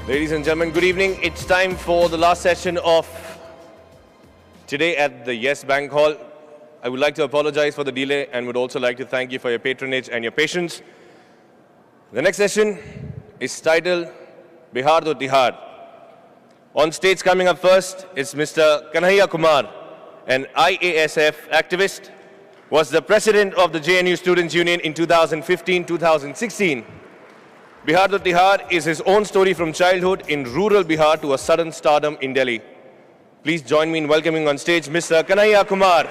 Ladies and gentlemen, good evening. It's time for the last session of today at the Yes Bank Hall. I would like to apologize for the delay and would also like to thank you for your patronage and your patience. The next session is titled Bihar to Tihar. On stage coming up first is Mr. Kanhaiya Kumar, an IASF activist, was the president of the JNU Students' Union in 2015-2016. Bihar to Tihar is his own story from childhood in rural Bihar to a sudden stardom in Delhi. Please join me in welcoming on stage Mr. Kanhaiya Kumar.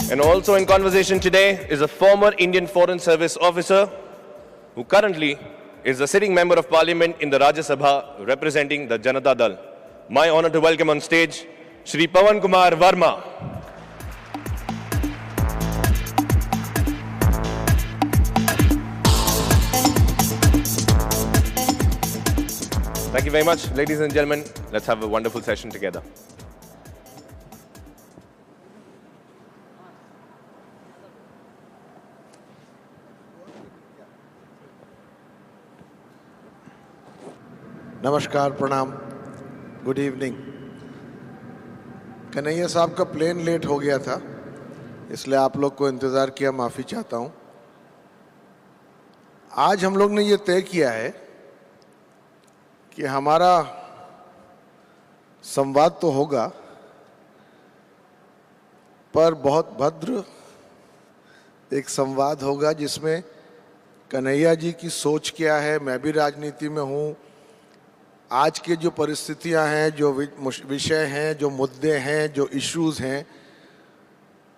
And also in conversation today is a former Indian Foreign Service officer who currently is a sitting member of parliament in the Rajya Sabha representing the Janata Dal. My honor to welcome on stage Shri Pawan Kumar Verma. Thank you very much, ladies and gentlemen. Let's have a wonderful session together. नमस्कार, प्रणाम, good evening. Kanhaiya साहब का plane late हो गया था, इसलिए आप लोग को इंतज़ार किया, माफ़ी चाहता हूँ। आज हम लोग ने ये तय किया है कि हमारा संवाद तो होगा, पर बहुत भद्र एक संवाद होगा जिसमें कन्हैया जी की सोच क्या है, मैं भी राजनीति में हूँ, आज के जो परिस्थितियां हैं, जो विषय हैं, जो मुद्दे हैं, जो इश्यूज़ हैं,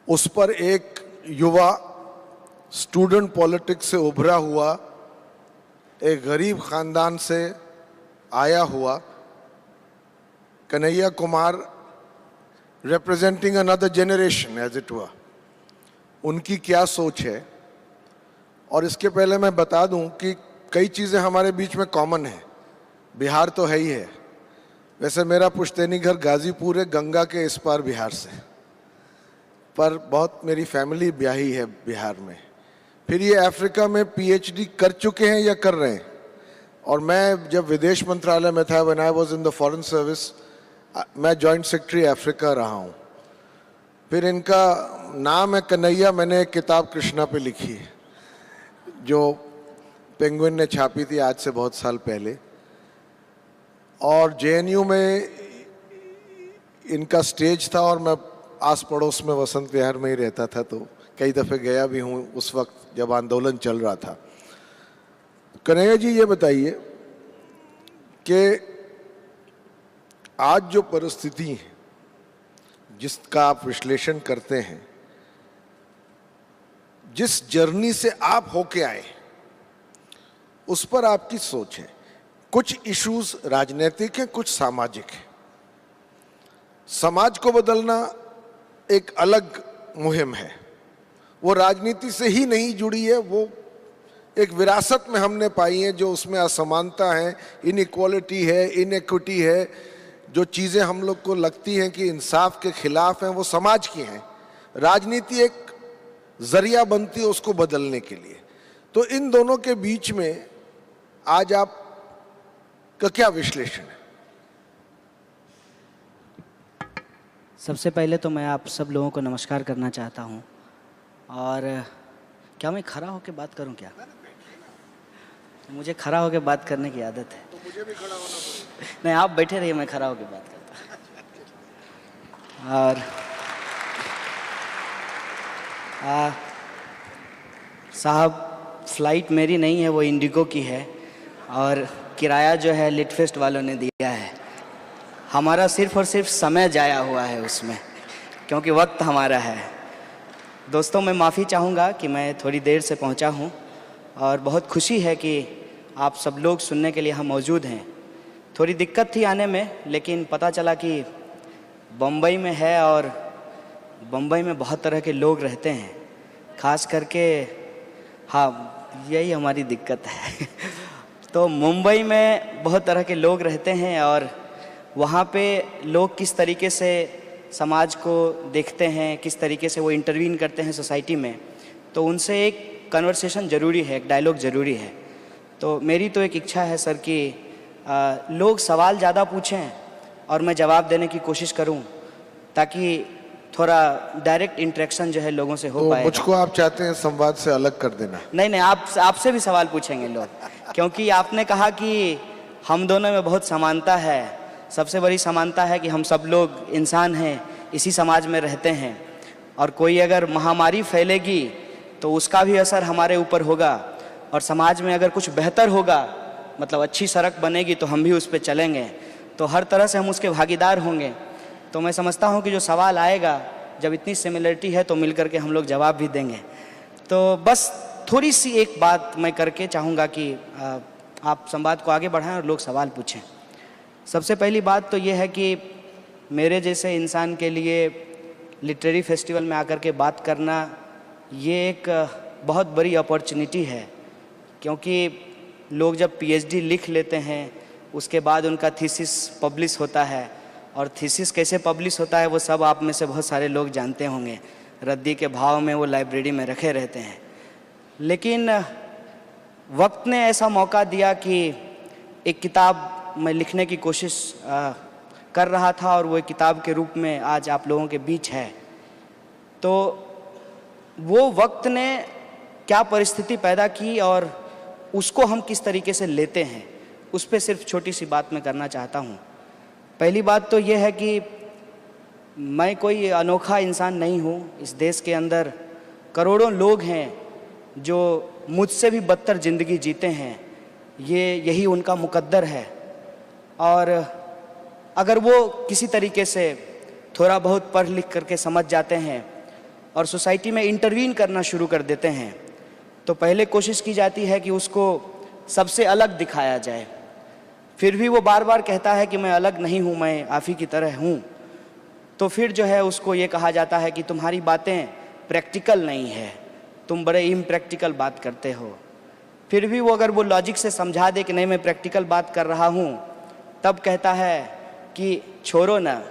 उस पर एक युवा स्टूडेंट पॉलिटिक्स से उभरा हुआ, एक गरीब ख़ानदान से आया हुआ Kanhaiya Kumar, representing another generation as it were, उनकी क्या सोच है। और इसके पहले मैं बता दूं कि कई चीज़ें हमारे बीच में कॉमन है। बिहार तो है ही है, वैसे मेरा पुश्तैनी घर गाज़ीपुर है, गंगा के इस पार बिहार से, पर बहुत मेरी फैमिली ब्याही है बिहार में। फिर ये अफ्रीका में पीएचडी कर चुके हैं या कर रहे हैं, और मैं जब विदेश मंत्रालय में था, when I was in the foreign service, मैं जॉइंट सेक्रेटरी अफ्रीका रहा हूँ। फिर इनका नाम है कन्हैया, मैंने एक किताब कृष्णा पे लिखी है जो पेंगुइन ने छापी थी आज से बहुत साल पहले, और जेएनयू में इनका स्टेज था और मैं आस पड़ोस में वसंत विहार में ही रहता था, तो कई दफ़े गया भी हूँ उस वक्त जब आंदोलन चल रहा था। कन्हैया जी, ये बताइए कि आज जो परिस्थिति है जिसका आप विश्लेषण करते हैं, जिस जर्नी से आप होके आए, उस पर आपकी सोच है। कुछ इश्यूज राजनीतिक हैं, कुछ सामाजिक हैं। समाज को बदलना एक अलग मुहिम है, वो राजनीति से ही नहीं जुड़ी है, वो एक विरासत में हमने पाई है, जो उसमें असमानता है, इनइक्वालिटी है, इनइक्विटी है, जो चीज़ें हम लोग को लगती हैं कि इंसाफ के खिलाफ हैं, वो समाज की हैं। राजनीति एक जरिया बनती है उसको बदलने के लिए। तो इन दोनों के बीच में आज आप का क्या विश्लेषण है? सबसे पहले तो मैं आप सब लोगों को नमस्कार करना चाहता हूं। और क्या मैं खड़ा होकर बात करूं क्या? मुझे खड़ा होकर बात करने की आदत है। तो मुझे भी खड़ा होना पड़ेगा। नहीं, आप बैठे रहिए, मैं खड़ा होकर बात करता हूं। और साहब, फ्लाइट मेरी नहीं है, वो इंडिगो की है, और किराया जो है लिटफेस्ट वालों ने दिया है। हमारा सिर्फ और सिर्फ समय जाया हुआ है उसमें, क्योंकि वक्त हमारा है। दोस्तों, मैं माफ़ी चाहूँगा कि मैं थोड़ी देर से पहुँचा हूँ, और बहुत खुशी है कि आप सब लोग सुनने के लिए हम मौजूद हैं। थोड़ी दिक्कत थी आने में, लेकिन पता चला कि बम्बई में है और बम्बई में बहुत तरह के लोग रहते हैं, खास करके, हाँ, यही हमारी दिक्कत है। तो मुंबई में बहुत तरह के लोग रहते हैं और वहाँ पे लोग किस तरीके से समाज को देखते हैं, किस तरीके से वो इंटरवीन करते हैं सोसाइटी में, तो उनसे एक कन्वर्सेशन ज़रूरी है, एक डायलॉग ज़रूरी है। तो मेरी तो एक इच्छा है सर कि लोग सवाल ज़्यादा पूछें और मैं जवाब देने की कोशिश करूं, ताकि थोड़ा डायरेक्ट इंटरेक्शन जो है लोगों से हो तो पाएगा। मुझको आप चाहते हैं संवाद से अलग कर देना? नहीं, आपसे भी सवाल पूछेंगे लोग, क्योंकि आपने कहा कि हम दोनों में बहुत समानता है। सबसे बड़ी समानता है कि हम सब लोग इंसान हैं, इसी समाज में रहते हैं, और कोई अगर महामारी फैलेगी तो उसका भी असर हमारे ऊपर होगा, और समाज में अगर कुछ बेहतर होगा, मतलब अच्छी सड़क बनेगी, तो हम भी उस पर चलेंगे, तो हर तरह से हम उसके भागीदार होंगे। तो मैं समझता हूँ कि जो सवाल आएगा, जब इतनी सिमिलरिटी है तो मिलकर के हम लोग जवाब भी देंगे। तो बस थोड़ी सी एक बात मैं करके चाहूँगा कि आप संवाद को आगे बढ़ाएं और लोग सवाल पूछें। सबसे पहली बात तो ये है कि मेरे जैसे इंसान के लिए लिटरेरी फेस्टिवल में आकर के बात करना ये एक बहुत बड़ी अपॉर्चुनिटी है, क्योंकि लोग जब पीएचडी लिख लेते हैं उसके बाद उनका थीसिस पब्लिश होता है, और थीसिस कैसे पब्लिश होता है वो सब आप में से बहुत सारे लोग जानते होंगे। रद्दी के भाव में वो लाइब्रेरी में रखे रहते हैं। लेकिन वक्त ने ऐसा मौका दिया कि एक किताब मैं लिखने की कोशिश कर रहा था, और वो एक किताब के रूप में आज आप लोगों के बीच है। तो वो वक्त ने क्या परिस्थिति पैदा की और उसको हम किस तरीके से लेते हैं, उस पर सिर्फ छोटी सी बात मैं करना चाहता हूँ। पहली बात तो ये है कि मैं कोई अनोखा इंसान नहीं हूँ। इस देश के अंदर करोड़ों लोग हैं जो मुझसे भी बदतर ज़िंदगी जीते हैं, यही उनका मुकद्दर है। और अगर वो किसी तरीके से थोड़ा बहुत पढ़ लिख करके समझ जाते हैं और सोसाइटी में इंटरवीन करना शुरू कर देते हैं, तो पहले कोशिश की जाती है कि उसको सबसे अलग दिखाया जाए। फिर भी वो बार बार कहता है कि मैं अलग नहीं हूँ, मैं आप ही की तरह हूँ। तो फिर जो है उसको ये कहा जाता है कि तुम्हारी बातें प्रैक्टिकल नहीं है, तुम बड़े इम्प्रैक्टिकल बात करते हो। फिर भी वो अगर वो लॉजिक से समझा दे कि नहीं मैं प्रैक्टिकल बात कर रहा हूँ, तब कहता है कि छोड़ो ना,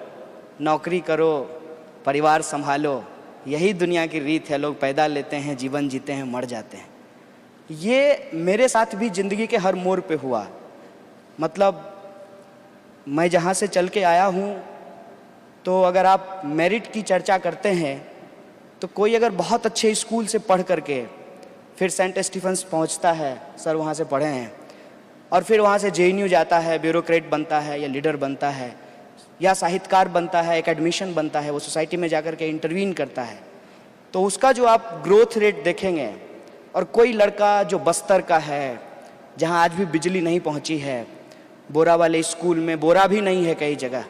नौकरी करो, परिवार संभालो, यही दुनिया की रीत है। लोग पैदा लेते हैं, जीवन जीते हैं, मर जाते हैं। ये मेरे साथ भी ज़िंदगी के हर मोड़ पे हुआ। मतलब मैं जहाँ से चल के आया हूँ, तो अगर आप मेरिट की चर्चा करते हैं तो कोई अगर बहुत अच्छे स्कूल से पढ़ करके फिर सेंट स्टीफेंस पहुँचता है, सर वहाँ से पढ़े हैं, और फिर वहाँ से जेएनयू जाता है, ब्यूरोक्रेट बनता है या लीडर बनता है या साहित्यकार बनता है, एकेडमिशियन बनता है, वो सोसाइटी में जाकर के इंटरवीन करता है, तो उसका जो आप ग्रोथ रेट देखेंगे। और कोई लड़का जो बस्तर का है, जहाँ आज भी बिजली नहीं पहुँची है, बोरा वाले स्कूल में बोरा भी नहीं है कई जगह,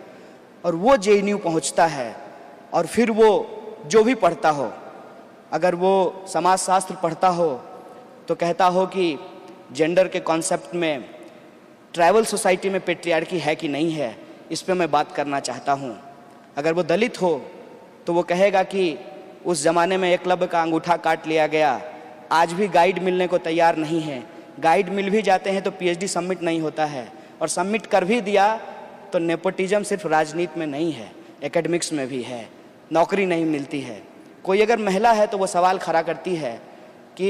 और वो जेएनयू पहुँचता है, और फिर वो जो भी पढ़ता हो, अगर वो समाजशास्त्र पढ़ता हो तो कहता हो कि जेंडर के कॉन्सेप्ट में ट्राइबल सोसाइटी में पेट्रियार्की है कि नहीं है, इस पे मैं बात करना चाहता हूँ। अगर वो दलित हो तो वो कहेगा कि उस ज़माने में एकलव्य का अंगूठा काट लिया गया, आज भी गाइड मिलने को तैयार नहीं है, गाइड मिल भी जाते हैं तो पीएचडी सबमिट नहीं होता है, और सबमिट कर भी दिया तो नेपोटिज्म सिर्फ राजनीति में नहीं है, एकेडमिक्स में भी है, नौकरी नहीं मिलती है। कोई अगर महिला है तो वो सवाल खड़ा करती है कि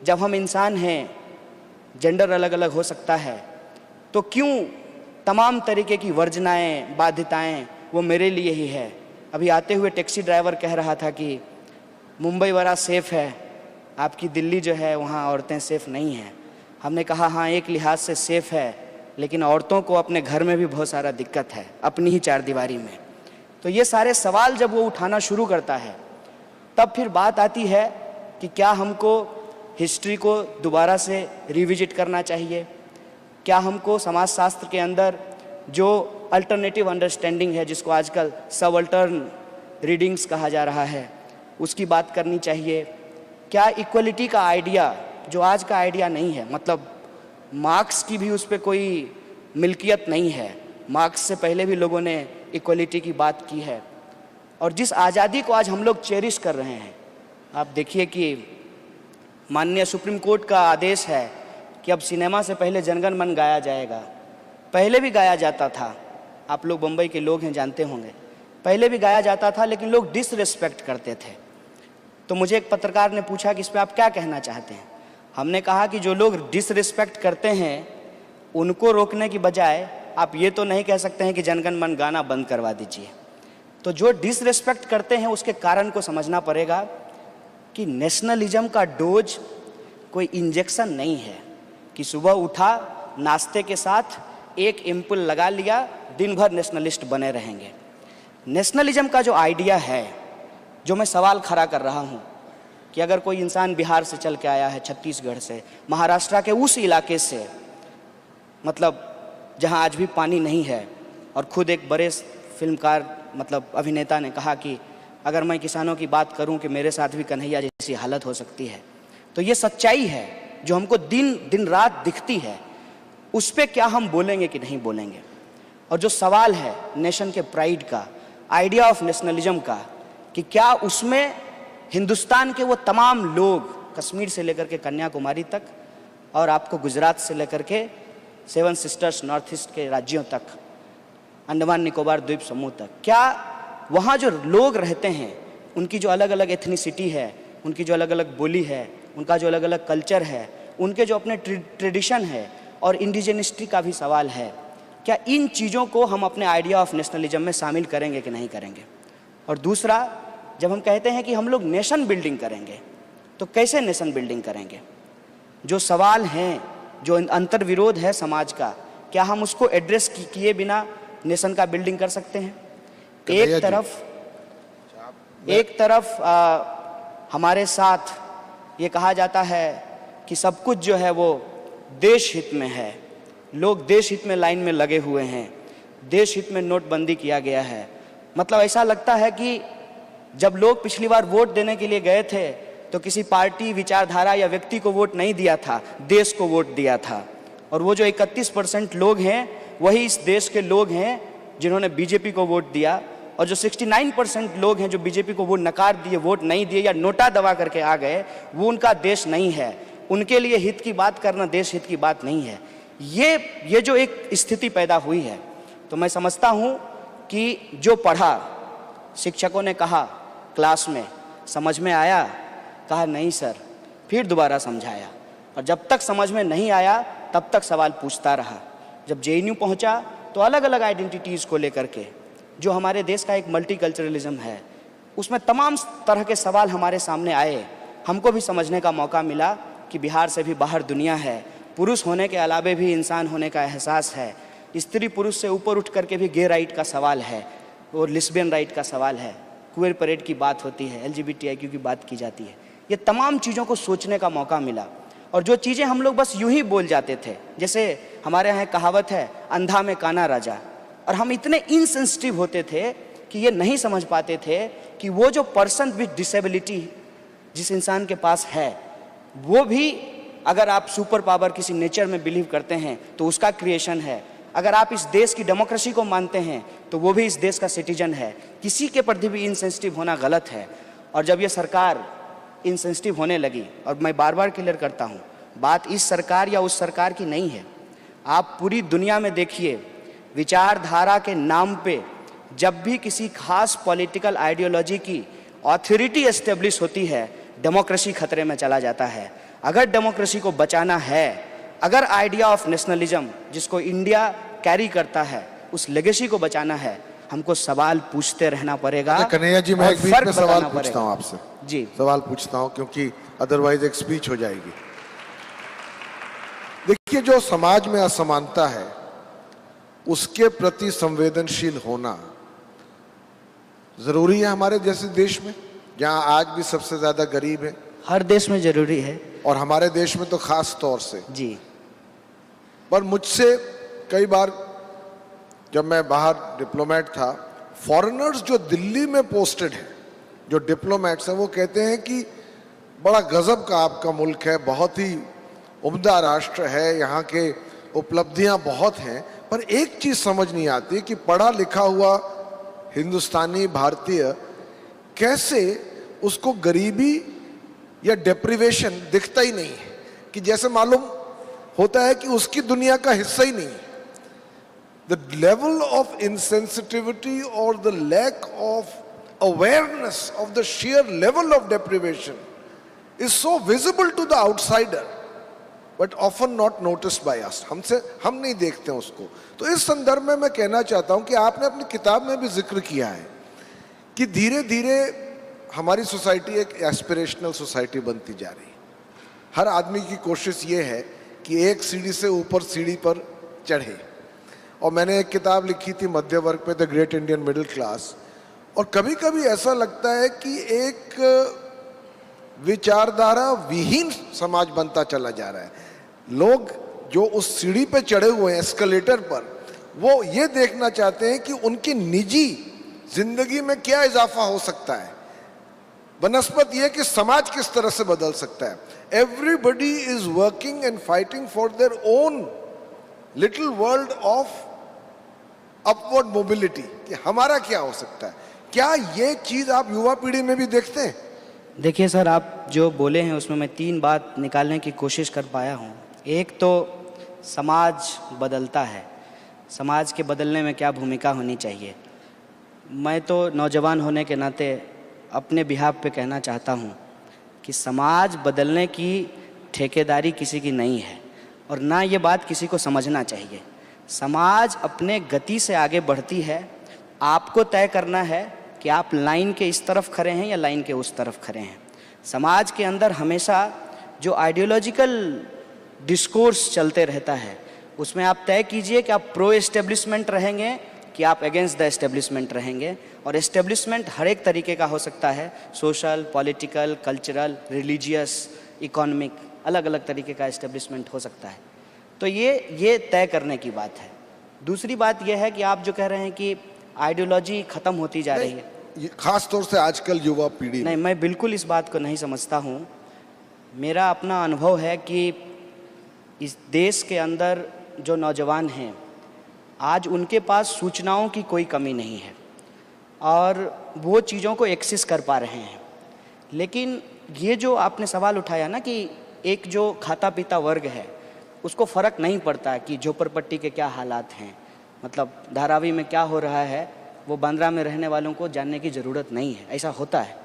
जब हम इंसान हैं, जेंडर अलग अलग हो सकता है, तो क्यों तमाम तरीके की वर्जनाएं, बाध्यताएं वो मेरे लिए ही है। अभी आते हुए टैक्सी ड्राइवर कह रहा था कि मुंबई बड़ा सेफ़ है, आपकी दिल्ली जो है वहाँ औरतें सेफ़ नहीं हैं। हमने कहा हाँ, एक लिहाज से सेफ़ है, लेकिन औरतों को अपने घर में भी बहुत सारा दिक्कत है, अपनी ही चारदीवारी में। तो ये सारे सवाल जब वो उठाना शुरू करता है, तब फिर बात आती है कि क्या हमको हिस्ट्री को दोबारा से रिविजिट करना चाहिए, क्या हमको समाजशास्त्र के अंदर जो अल्टरनेटिव अंडरस्टैंडिंग है, जिसको आजकल सबअल्टर्न रीडिंग्स कहा जा रहा है, उसकी बात करनी चाहिए। क्या इक्वलिटी का आइडिया, जो आज का आइडिया नहीं है, मतलब मार्क्स की भी उस पर कोई मिल्कियत नहीं है, मार्क्स से पहले भी लोगों ने इक्वलिटी की बात की है। और जिस आज़ादी को आज हम लोग चेरिश कर रहे हैं, आप देखिए कि माननीय सुप्रीम कोर्ट का आदेश है कि अब सिनेमा से पहले जनगण मन गाया जाएगा। पहले भी गाया जाता था, आप लोग बम्बई के लोग हैं, जानते होंगे, पहले भी गाया जाता था, लेकिन लोग डिसरिस्पेक्ट करते थे। तो मुझे एक पत्रकार ने पूछा कि इस पर आप क्या कहना चाहते हैं। हमने कहा कि जो लोग डिसरिस्पेक्ट करते हैं उनको रोकने की बजाय आप ये तो नहीं कह सकते हैं कि जनगण मन गाना बंद करवा दीजिए। तो जो डिसरिस्पेक्ट करते हैं उसके कारण को समझना पड़ेगा कि नेशनलिज्म का डोज कोई इंजेक्शन नहीं है कि सुबह उठा नाश्ते के साथ एक एम्पुल लगा लिया, दिन भर नेशनलिस्ट बने रहेंगे। नेशनलिज्म का जो आइडिया है, जो मैं सवाल खड़ा कर रहा हूँ कि अगर कोई इंसान बिहार से चल के आया है, छत्तीसगढ़ से, महाराष्ट्र के उस इलाके से, मतलब जहाँ आज भी पानी नहीं है, और खुद एक बड़े फिल्मकार मतलब अभिनेता ने कहा कि अगर मैं किसानों की बात करूं कि मेरे साथ भी कन्हैया जैसी हालत हो सकती है। तो ये सच्चाई है जो हमको दिन रात दिखती है। उस पर क्या हम बोलेंगे कि नहीं बोलेंगे। और जो सवाल है नेशन के प्राइड का, आइडिया ऑफ नेशनलिज्म का, कि क्या उसमें हिंदुस्तान के वो तमाम लोग, कश्मीर से लेकर के कन्याकुमारी तक और आपको गुजरात से लेकर के 7 सिस्टर्स नॉर्थ ईस्ट के राज्यों तक, अंडमान निकोबार द्वीप समूह तक, क्या वहाँ जो लोग रहते हैं उनकी जो अलग अलग एथनिसिटी है, उनकी जो अलग अलग बोली है, उनका जो अलग अलग कल्चर है, उनके जो अपने ट्रेडिशन है और इंडिजिनिटी का भी सवाल है, क्या इन चीज़ों को हम अपने आइडिया ऑफ नेशनलिज्म में शामिल करेंगे कि नहीं करेंगे। और दूसरा, जब हम कहते हैं कि हम लोग नेशन बिल्डिंग करेंगे तो कैसे नेशन बिल्डिंग करेंगे। जो सवाल हैं, जो अंतर्विरोध है समाज का, क्या हम उसको एड्रेस किए बिना नेशन का बिल्डिंग कर सकते हैं। एक तरफ हमारे साथ ये कहा जाता है कि सब कुछ जो है वो देश हित में है, लोग देश हित में लाइन में लगे हुए हैं, देश हित में नोटबंदी किया गया है। मतलब ऐसा लगता है कि जब लोग पिछली बार वोट देने के लिए गए थे तो किसी पार्टी, विचारधारा या व्यक्ति को वोट नहीं दिया था, देश को वोट दिया था। और वो जो 31% लोग हैं वही इस देश के लोग हैं जिन्होंने बीजेपी को वोट दिया, और जो 69% लोग हैं जो बीजेपी को वोट नकार दिए, वोट नहीं दिए या नोटा दबा करके आ गए, वो उनका देश नहीं है। उनके लिए हित की बात करना देश हित की बात नहीं है। ये जो एक स्थिति पैदा हुई है, तो मैं समझता हूँ कि जो पढ़ा, शिक्षकों ने कहा क्लास में, समझ में आया, कहा नहीं सर, फिर दोबारा समझाया, और जब तक समझ में नहीं आया तब तक सवाल पूछता रहा। जब जेएनयू पहुंचा तो अलग अलग आइडेंटिटीज़ को लेकर के, जो हमारे देश का एक मल्टीकल्चरलिज्म है, उसमें तमाम तरह के सवाल हमारे सामने आए। हमको भी समझने का मौका मिला कि बिहार से भी बाहर दुनिया है, पुरुष होने के अलावे भी इंसान होने का एहसास है, स्त्री पुरुष से ऊपर उठ करके भी गे राइट का सवाल है और लिस्बियन राइट का सवाल है, क्वेर परेड की बात होती है, LGBTIQ की बात की जाती है। ये तमाम चीज़ों को सोचने का मौका मिला। और जो चीज़ें हम लोग बस यूं ही बोल जाते थे, जैसे हमारे यहाँ कहावत है, अंधा में काना राजा, और हम इतने इनसेंसिटिव होते थे कि ये नहीं समझ पाते थे कि वो जो पर्सन विद डिसेबिलिटी जिस इंसान के पास है, वो भी, अगर आप सुपर पावर किसी नेचर में बिलीव करते हैं तो उसका क्रिएशन है। अगर आप इस देश की डेमोक्रेसी को मानते हैं तो वो भी इस देश का सिटीजन है। किसी के प्रति भी इनसेंसिटिव होना गलत है। और जब ये सरकार इनसेंसिटिव होने लगी, और मैं बार बार क्लियर करता हूँ, बात इस सरकार या उस सरकार की नहीं है। आप पूरी दुनिया में देखिए, विचारधारा के नाम पे जब भी किसी खास पॉलिटिकल आइडियोलॉजी की ऑथोरिटी एस्टेब्लिश होती है, डेमोक्रेसी खतरे में चला जाता है। अगर डेमोक्रेसी को बचाना है, अगर आइडिया ऑफ नेशनलिज्म जिसको इंडिया कैरी करता है, उस लेगेसी को बचाना है, हमको सवाल पूछते रहना पड़ेगा। कन्हैया जी, मैं एक बीच में सवाल पूछता हूँ आपसे। जी, सवाल पूछता हूँ क्योंकि अदरवाइज एक स्पीच हो जाएगी। देखिए, जो समाज में असमानता है उसके प्रति संवेदनशील होना जरूरी है हमारे जैसे देश में, जहाँ आज भी सबसे ज्यादा गरीब है। हर देश में जरूरी है, और हमारे देश में तो खास तौर से। जी। पर मुझसे कई बार, जब मैं बाहर डिप्लोमेट था, फॉरेनर्स जो दिल्ली में पोस्टेड हैं, जो डिप्लोमेट्स हैं, वो कहते हैं कि बड़ा गजब का आपका मुल्क है, बहुत ही उम्दा राष्ट्र है, यहाँ के उपलब्धियां बहुत हैं, पर एक चीज समझ नहीं आती कि पढ़ा लिखा हुआ हिंदुस्तानी भारतीय कैसे उसको गरीबी या डेप्रिवेशन दिखता ही नहीं है, कि जैसे मालूम होता है कि उसकी दुनिया का हिस्सा ही नहीं है। the level of insensitivity or the lack of awareness of the sheer level of deprivation is so visible to the outsider, but often not noticed by us. हम नहीं देखते हैं उसको. तो इस संदर्भ में मैं कहना चाहता हूं कि आपने अपनी किताब में भी जिक्र किया है कि धीरे धीरे हमारी सोसाइटी एक एस्पिरेशनल सोसाइटी बनती जा रही है. हर आदमी की कोशिश ये है कि एक सीढ़ी से ऊपर सीढ़ी पर चढ़े. और मैंने एक किताब लिखी थी मध्य वर्ग पे, the great Indian middle class. और कभी कभी ऐसा लगता है कि एक विचारधारा विहीन समाज बनता चला जा रहा है. लोग जो उस सीढ़ी पे चढ़े हुए हैं एस्केलेटर पर, वो ये देखना चाहते हैं कि उनकी निजी जिंदगी में क्या इजाफा हो सकता है, बनस्पत ये कि समाज किस तरह से बदल सकता है. Everybody is working and fighting for their own little world of upward mobility, कि हमारा क्या हो सकता है. क्या ये चीज आप युवा पीढ़ी में भी देखते हैं? देखिए सर, आप जो बोले हैं उसमें मैं 3 बात निकालने की कोशिश कर पाया हूँ. एक तो समाज बदलता है, समाज के बदलने में क्या भूमिका होनी चाहिए. मैं तो नौजवान होने के नाते अपने बिहाफ पे कहना चाहता हूँ कि समाज बदलने की ठेकेदारी किसी की नहीं है, और ना ये बात किसी को समझना चाहिए. समाज अपने गति से आगे बढ़ती है. आपको तय करना है कि आप लाइन के इस तरफ खड़े हैं या लाइन के उस तरफ खड़े हैं. समाज के अंदर हमेशा जो आइडियोलॉजिकल डिस्कोर्स चलते रहता है, उसमें आप तय कीजिए कि आप प्रो एस्टेब्लिशमेंट रहेंगे कि आप अगेंस्ट द एस्टेब्लिशमेंट रहेंगे. और एस्टेब्लिशमेंट हर एक तरीके का हो सकता है, social, political, cultural, religious, economic, अलग अलग तरीके का एस्टेब्लिशमेंट हो सकता है. तो ये तय करने की बात है. दूसरी बात यह है कि आप जो कह रहे हैं कि आइडियोलॉजी ख़त्म होती जा रही है, खास तौर से आजकल युवा पीढ़ी. नहीं, मैं बिल्कुल इस बात को नहीं समझता हूँ. मेरा अपना अनुभव है कि इस देश के अंदर जो नौजवान हैं, आज उनके पास सूचनाओं की कोई कमी नहीं है और वो चीज़ों को एक्सेस कर पा रहे हैं. लेकिन ये जो आपने सवाल उठाया ना कि एक जो खाता पीता वर्ग है उसको फ़र्क नहीं पड़ता कि झोपड़पट्टी के क्या हालात हैं, मतलब धारावी में क्या हो रहा है, वो बांद्रा में रहने वालों को जानने की ज़रूरत नहीं है. ऐसा होता है,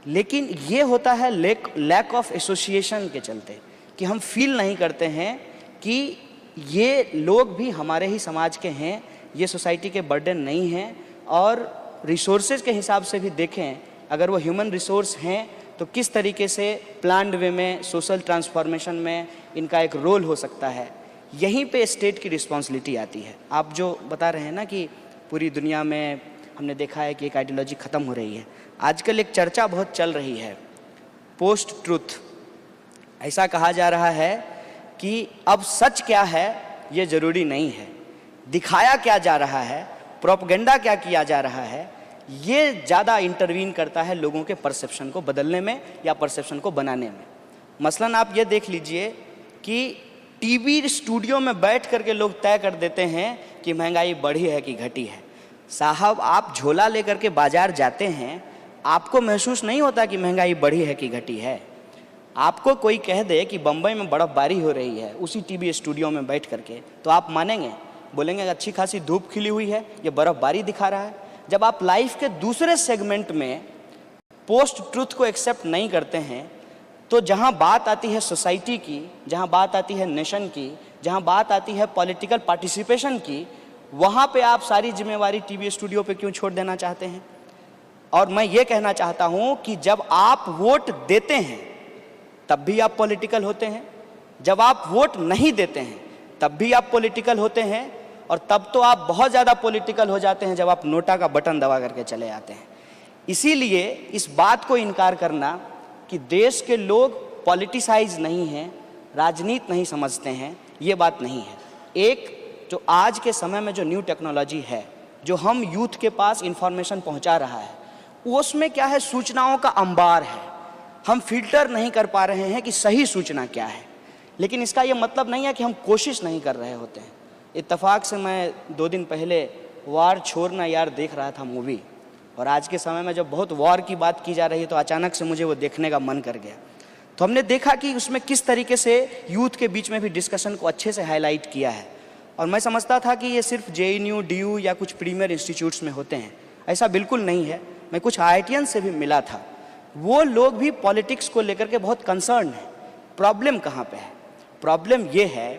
लेकिन ये होता है लैक ऑफ एसोसिएशन के चलते, कि हम फील नहीं करते हैं कि ये लोग भी हमारे ही समाज के हैं, ये सोसाइटी के बर्डन नहीं हैं. और रिसोर्सेज के हिसाब से भी देखें, अगर वो ह्यूमन रिसोर्स हैं तो किस तरीके से प्लान्ड वे में, सोशल ट्रांसफॉर्मेशन में इनका एक रोल हो सकता है. यहीं पे स्टेट की रिस्पॉन्सिबिलिटी आती है. आप जो बता रहे हैं ना कि पूरी दुनिया में हमने देखा है कि एक आइडियोलॉजी ख़त्म हो रही है. आजकल एक चर्चा बहुत चल रही है, पोस्ट ट्रुथ. ऐसा कहा जा रहा है कि अब सच क्या है ये ज़रूरी नहीं है, दिखाया क्या जा रहा है, प्रोपेगेंडा क्या किया जा रहा है, ये ज़्यादा इंटरवीन करता है लोगों के परसेप्शन को बदलने में या परसेप्शन को बनाने में. मसलन आप ये देख लीजिए कि टीवी स्टूडियो में बैठ करके लोग तय कर देते हैं कि महंगाई बढ़ी है कि घटी है. साहब, आप झोला लेकर के बाजार जाते हैं, आपको महसूस नहीं होता कि महंगाई बढ़ी है कि घटी है. आपको कोई कह दे कि बम्बई में बर्फ़बारी हो रही है उसी टीवी स्टूडियो में बैठ करके, तो आप मानेंगे? बोलेंगे अच्छी खासी धूप खिली हुई है, ये बर्फ़बारी दिखा रहा है. जब आप लाइफ के दूसरे सेगमेंट में पोस्ट ट्रुथ को एक्सेप्ट नहीं करते हैं, तो जहां बात आती है सोसाइटी की, जहां बात आती है नेशन की, जहां बात आती है पॉलिटिकल पार्टिसिपेशन की, वहां पे आप सारी जिम्मेवारी टीवी स्टूडियो पे क्यों छोड़ देना चाहते हैं? और मैं ये कहना चाहता हूं कि जब आप वोट देते हैं तब भी आप पॉलिटिकल होते हैं, जब आप वोट नहीं देते हैं तब भी आप पॉलिटिकल होते हैं, और तब तो आप बहुत ज़्यादा पॉलिटिकल हो जाते हैं जब आप नोटा का बटन दबा करके चले आते हैं. इसीलिए इस बात को इनकार करना कि देश के लोग पॉलिटिसाइज नहीं हैं, राजनीति नहीं समझते हैं, ये बात नहीं है. एक जो आज के समय में जो न्यू टेक्नोलॉजी है, जो हम यूथ के पास इंफॉर्मेशन पहुंचा रहा है, उसमें क्या है, सूचनाओं का अंबार है. हम फिल्टर नहीं कर पा रहे हैं कि सही सूचना क्या है. लेकिन इसका ये मतलब नहीं है कि हम कोशिश नहीं कर रहे होते हैं. इत्तेफाक से मैं 2 दिन पहले वार छोड़ना यार देख रहा था मूवी, और आज के समय में जब बहुत वॉर की बात की जा रही है तो अचानक से मुझे वो देखने का मन कर गया. तो हमने देखा कि उसमें किस तरीके से यूथ के बीच में भी डिस्कशन को अच्छे से हाईलाइट किया है. और मैं समझता था कि ये सिर्फ JNU, DU या कुछ प्रीमियर इंस्टीट्यूट्स में होते हैं। ऐसा बिल्कुल नहीं है। मैं कुछ IITians से भी मिला था, वो लोग भी पॉलिटिक्स को लेकर के बहुत कंसर्न हैं। प्रॉब्लम कहाँ पे है? प्रॉब्लम ये है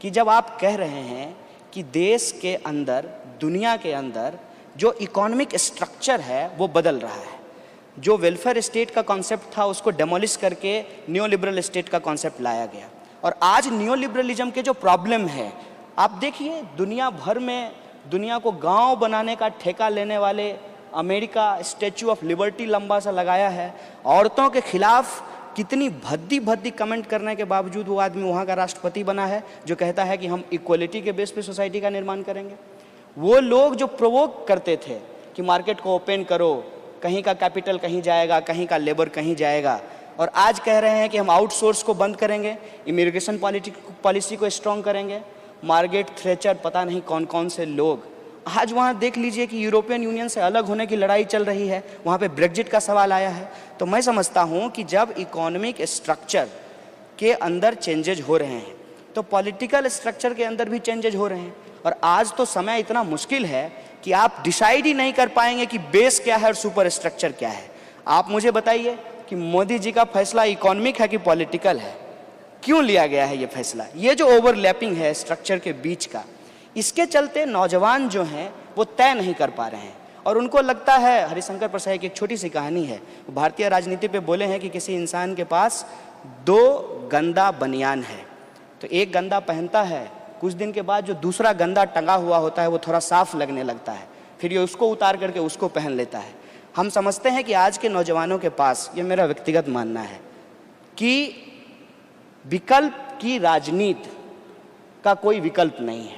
कि जब आप कह रहे हैं कि देश के अंदर, दुनिया के अंदर जो इकोनॉमिक स्ट्रक्चर है वो बदल रहा है, जो वेलफेयर स्टेट का कॉन्सेप्ट था उसको डेमोलिश करके न्यू लिबरल स्टेट का कॉन्सेप्ट लाया गया। और आज न्यू लिबरलिज्म के जो प्रॉब्लम है, आप देखिए दुनिया भर में दुनिया को गांव बनाने का ठेका लेने वाले अमेरिका स्टैचू ऑफ लिबर्टी लंबा सा लगाया है। औरतों के खिलाफ कितनी भद्दी भद्दी कमेंट करने के बावजूद वो आदमी वहाँ का राष्ट्रपति बना है, जो कहता है कि हम इक्वलिटी के बेस पे सोसाइटी का निर्माण करेंगे। वो लोग जो प्रोवोक करते थे कि मार्केट को ओपन करो, कहीं का कैपिटल कहीं जाएगा, कहीं का लेबर कहीं जाएगा, और आज कह रहे हैं कि हम आउटसोर्स को बंद करेंगे, इमिग्रेशन पॉलिसी को स्ट्रॉन्ग करेंगे। मार्गरेट थ्रेचर, पता नहीं कौन कौन से लोग, आज वहाँ देख लीजिए कि यूरोपियन यूनियन से अलग होने की लड़ाई चल रही है, वहाँ पे ब्रेग्जिट का सवाल आया है। तो मैं समझता हूँ कि जब इकोनॉमिक स्ट्रक्चर के अंदर चेंजेज हो रहे हैं तो पॉलिटिकल स्ट्रक्चर के अंदर भी चेंजेज हो रहे हैं। और आज तो समय इतना मुश्किल है कि आप डिसाइड ही नहीं कर पाएंगे कि बेस क्या है और सुपर स्ट्रक्चर क्या है। आप मुझे बताइए कि मोदी जी का फैसला इकोनॉमिक है कि पॉलिटिकल है? क्यों लिया गया है ये फैसला? ये जो ओवरलैपिंग है स्ट्रक्चर के बीच का, इसके चलते नौजवान जो हैं वो तय नहीं कर पा रहे हैं और उनको लगता है, हरिशंकर प्रसाद की एक छोटी सी कहानी है, भारतीय राजनीति पे बोले हैं कि किसी इंसान के पास 2 गंदा बनियान है, तो एक गंदा पहनता है, कुछ दिन के बाद जो दूसरा गंदा टंगा हुआ होता है वो थोड़ा साफ लगने लगता है, फिर ये उसको उतार करके उसको पहन लेता है। हम समझते हैं कि आज के नौजवानों के पास, ये मेरा व्यक्तिगत मानना है, कि विकल्प की राजनीति का कोई विकल्प नहीं है।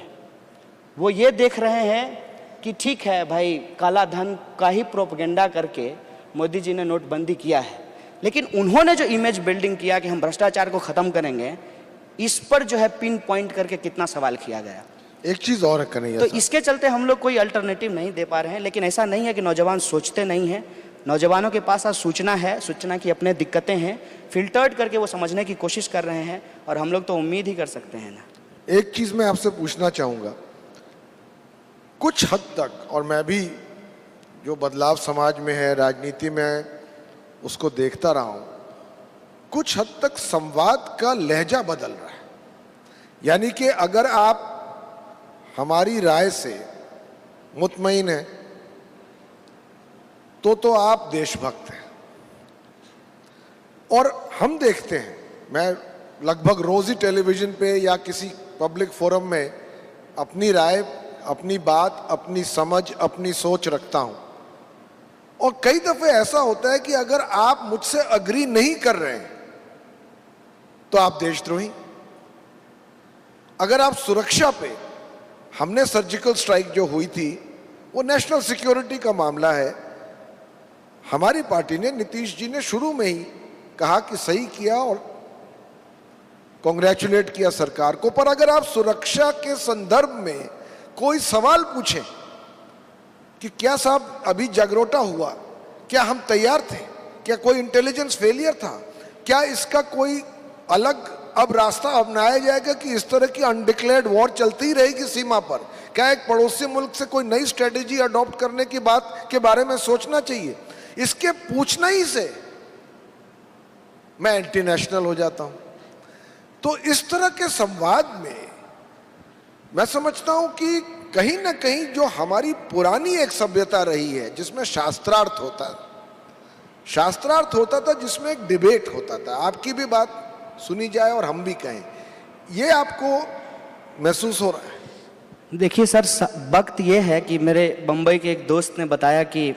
वो ये देख रहे हैं कि ठीक है भाई, काला धन का ही प्रोपेगेंडा करके मोदी जी ने नोटबंदी किया है, लेकिन उन्होंने जो इमेज बिल्डिंग किया कि हम भ्रष्टाचार को ख़त्म करेंगे, इस पर जो है पिन पॉइंट करके कितना सवाल किया गया। एक चीज और है कन्हैया तो साहब, इसके चलते हम लोग कोई अल्टरनेटिव नहीं दे पा रहे हैं। लेकिन ऐसा नहीं है कि नौजवान सोचते नहीं हैं, नौजवानों के पास आज सूचना है, सूचना की अपने दिक्कतें हैं, फिल्टर्ड करके वो समझने की कोशिश कर रहे हैं और हम लोग तो उम्मीद ही कर सकते हैं ना। एक चीज मैं आपसे पूछना चाहूंगा, कुछ हद तक, और मैं भी जो बदलाव समाज में है, राजनीति में, उसको देखता रहा हूं, कुछ हद तक संवाद का लहजा बदल रहा है। यानी कि अगर आप हमारी राय से मुतमईन हैं तो आप देशभक्त हैं। और हम देखते हैं, मैं लगभग रोज ही टेलीविजन पे या किसी पब्लिक फोरम में अपनी राय, अपनी बात, अपनी समझ, अपनी सोच रखता हूं, और कई दफे ऐसा होता है कि अगर आप मुझसे अग्री नहीं कर रहे हैं तो आप देशद्रोही। अगर आप सुरक्षा पे, हमने सर्जिकल स्ट्राइक जो हुई थी वो नेशनल सिक्योरिटी का मामला है, हमारी पार्टी ने, नीतीश जी ने शुरू में ही कहा कि सही किया और कॉन्ग्रेचुलेट किया सरकार को। पर अगर आप सुरक्षा के संदर्भ में कोई सवाल पूछें कि क्या साहब अभी जागरोटा हुआ, क्या हम तैयार थे, क्या कोई इंटेलिजेंस फेलियर था, क्या इसका कोई अलग अब रास्ता अपनाया जाएगा कि इस तरह की अनडिक्लेयर्ड वॉर चलती ही रहेगी सीमा पर, क्या एक पड़ोसी मुल्क से कोई नई स्ट्रेटेजी अडॉप्ट करने की बात के बारे में सोचना चाहिए। इसके पूछना ही से मैं एंटी नेशनल हो जाता हूं। तो इस तरह के संवाद में मैं समझता हूं कि कहीं ना कहीं जो हमारी पुरानी एक सभ्यता रही है जिसमें शास्त्रार्थ होता था, जिसमें एक डिबेट होता था, आपकी भी बात सुनी जाए और हम भी कहें, ये आपको महसूस हो रहा है? देखिए सर, वक्त ये है कि मेरे बम्बई के एक दोस्त ने बताया कि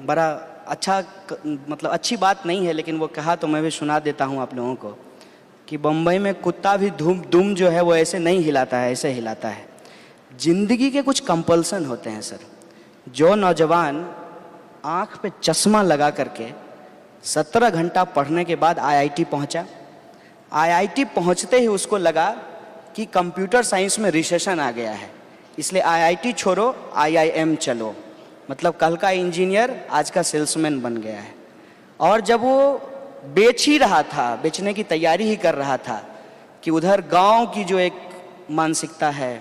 बड़ा अच्छा, मतलब अच्छी बात नहीं है, लेकिन वो कहा तो मैं भी सुना देता हूँ आप लोगों को, कि बम्बई में कुत्ता भी दुम जो है वो ऐसे नहीं हिलाता है, ऐसे हिलाता है। जिंदगी के कुछ कंपल्सन होते हैं सर। जो नौजवान आँख पे चश्मा लगा करके 17 घंटा पढ़ने के बाद IIT पहुँचा, IIT पहुँचते ही उसको लगा कि कंप्यूटर साइंस में रिसेशन आ गया है, इसलिए IIT छोड़ो IIM चलो, मतलब कल का इंजीनियर आज का सेल्समैन बन गया है। और जब वो बेच ही रहा था, बेचने की तैयारी ही कर रहा था, कि उधर गांव की जो एक मानसिकता है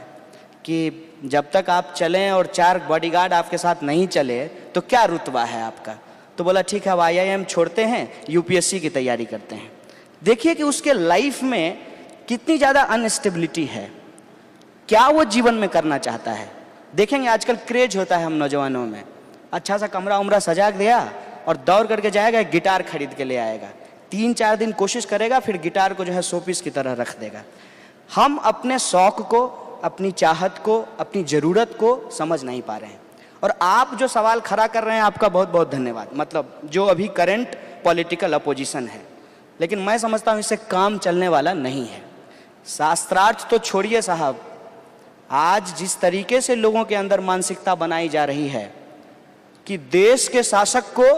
कि जब तक आप चलें और 4 बॉडीगार्ड आपके साथ नहीं चले तो क्या रुतबा है आपका। तो बोला ठीक है, अब IIM छोड़ते हैं, UPSC की तैयारी करते हैं। देखिए कि उसके लाइफ में कितनी ज़्यादा अनस्टेबिलिटी है, क्या वो जीवन में करना चाहता है। देखेंगे आजकल क्रेज होता है हम नौजवानों में, अच्छा सा कमरा उमरा सजा दिया और दौड़ करके जाएगा, गिटार खरीद के ले आएगा, 3-4 दिन कोशिश करेगा, फिर गिटार को जो है शोपीस की तरह रख देगा। हम अपने शौक को, अपनी चाहत को, अपनी ज़रूरत को समझ नहीं पा रहे हैं। और आप जो सवाल खड़ा कर रहे हैं, आपका बहुत बहुत धन्यवाद। मतलब जो अभी करंट पॉलिटिकल अपोजिशन है, लेकिन मैं समझता हूँ इससे काम चलने वाला नहीं है। शास्त्रार्थ तो छोड़िए साहब, आज जिस तरीके से लोगों के अंदर मानसिकता बनाई जा रही है कि देश के शासक को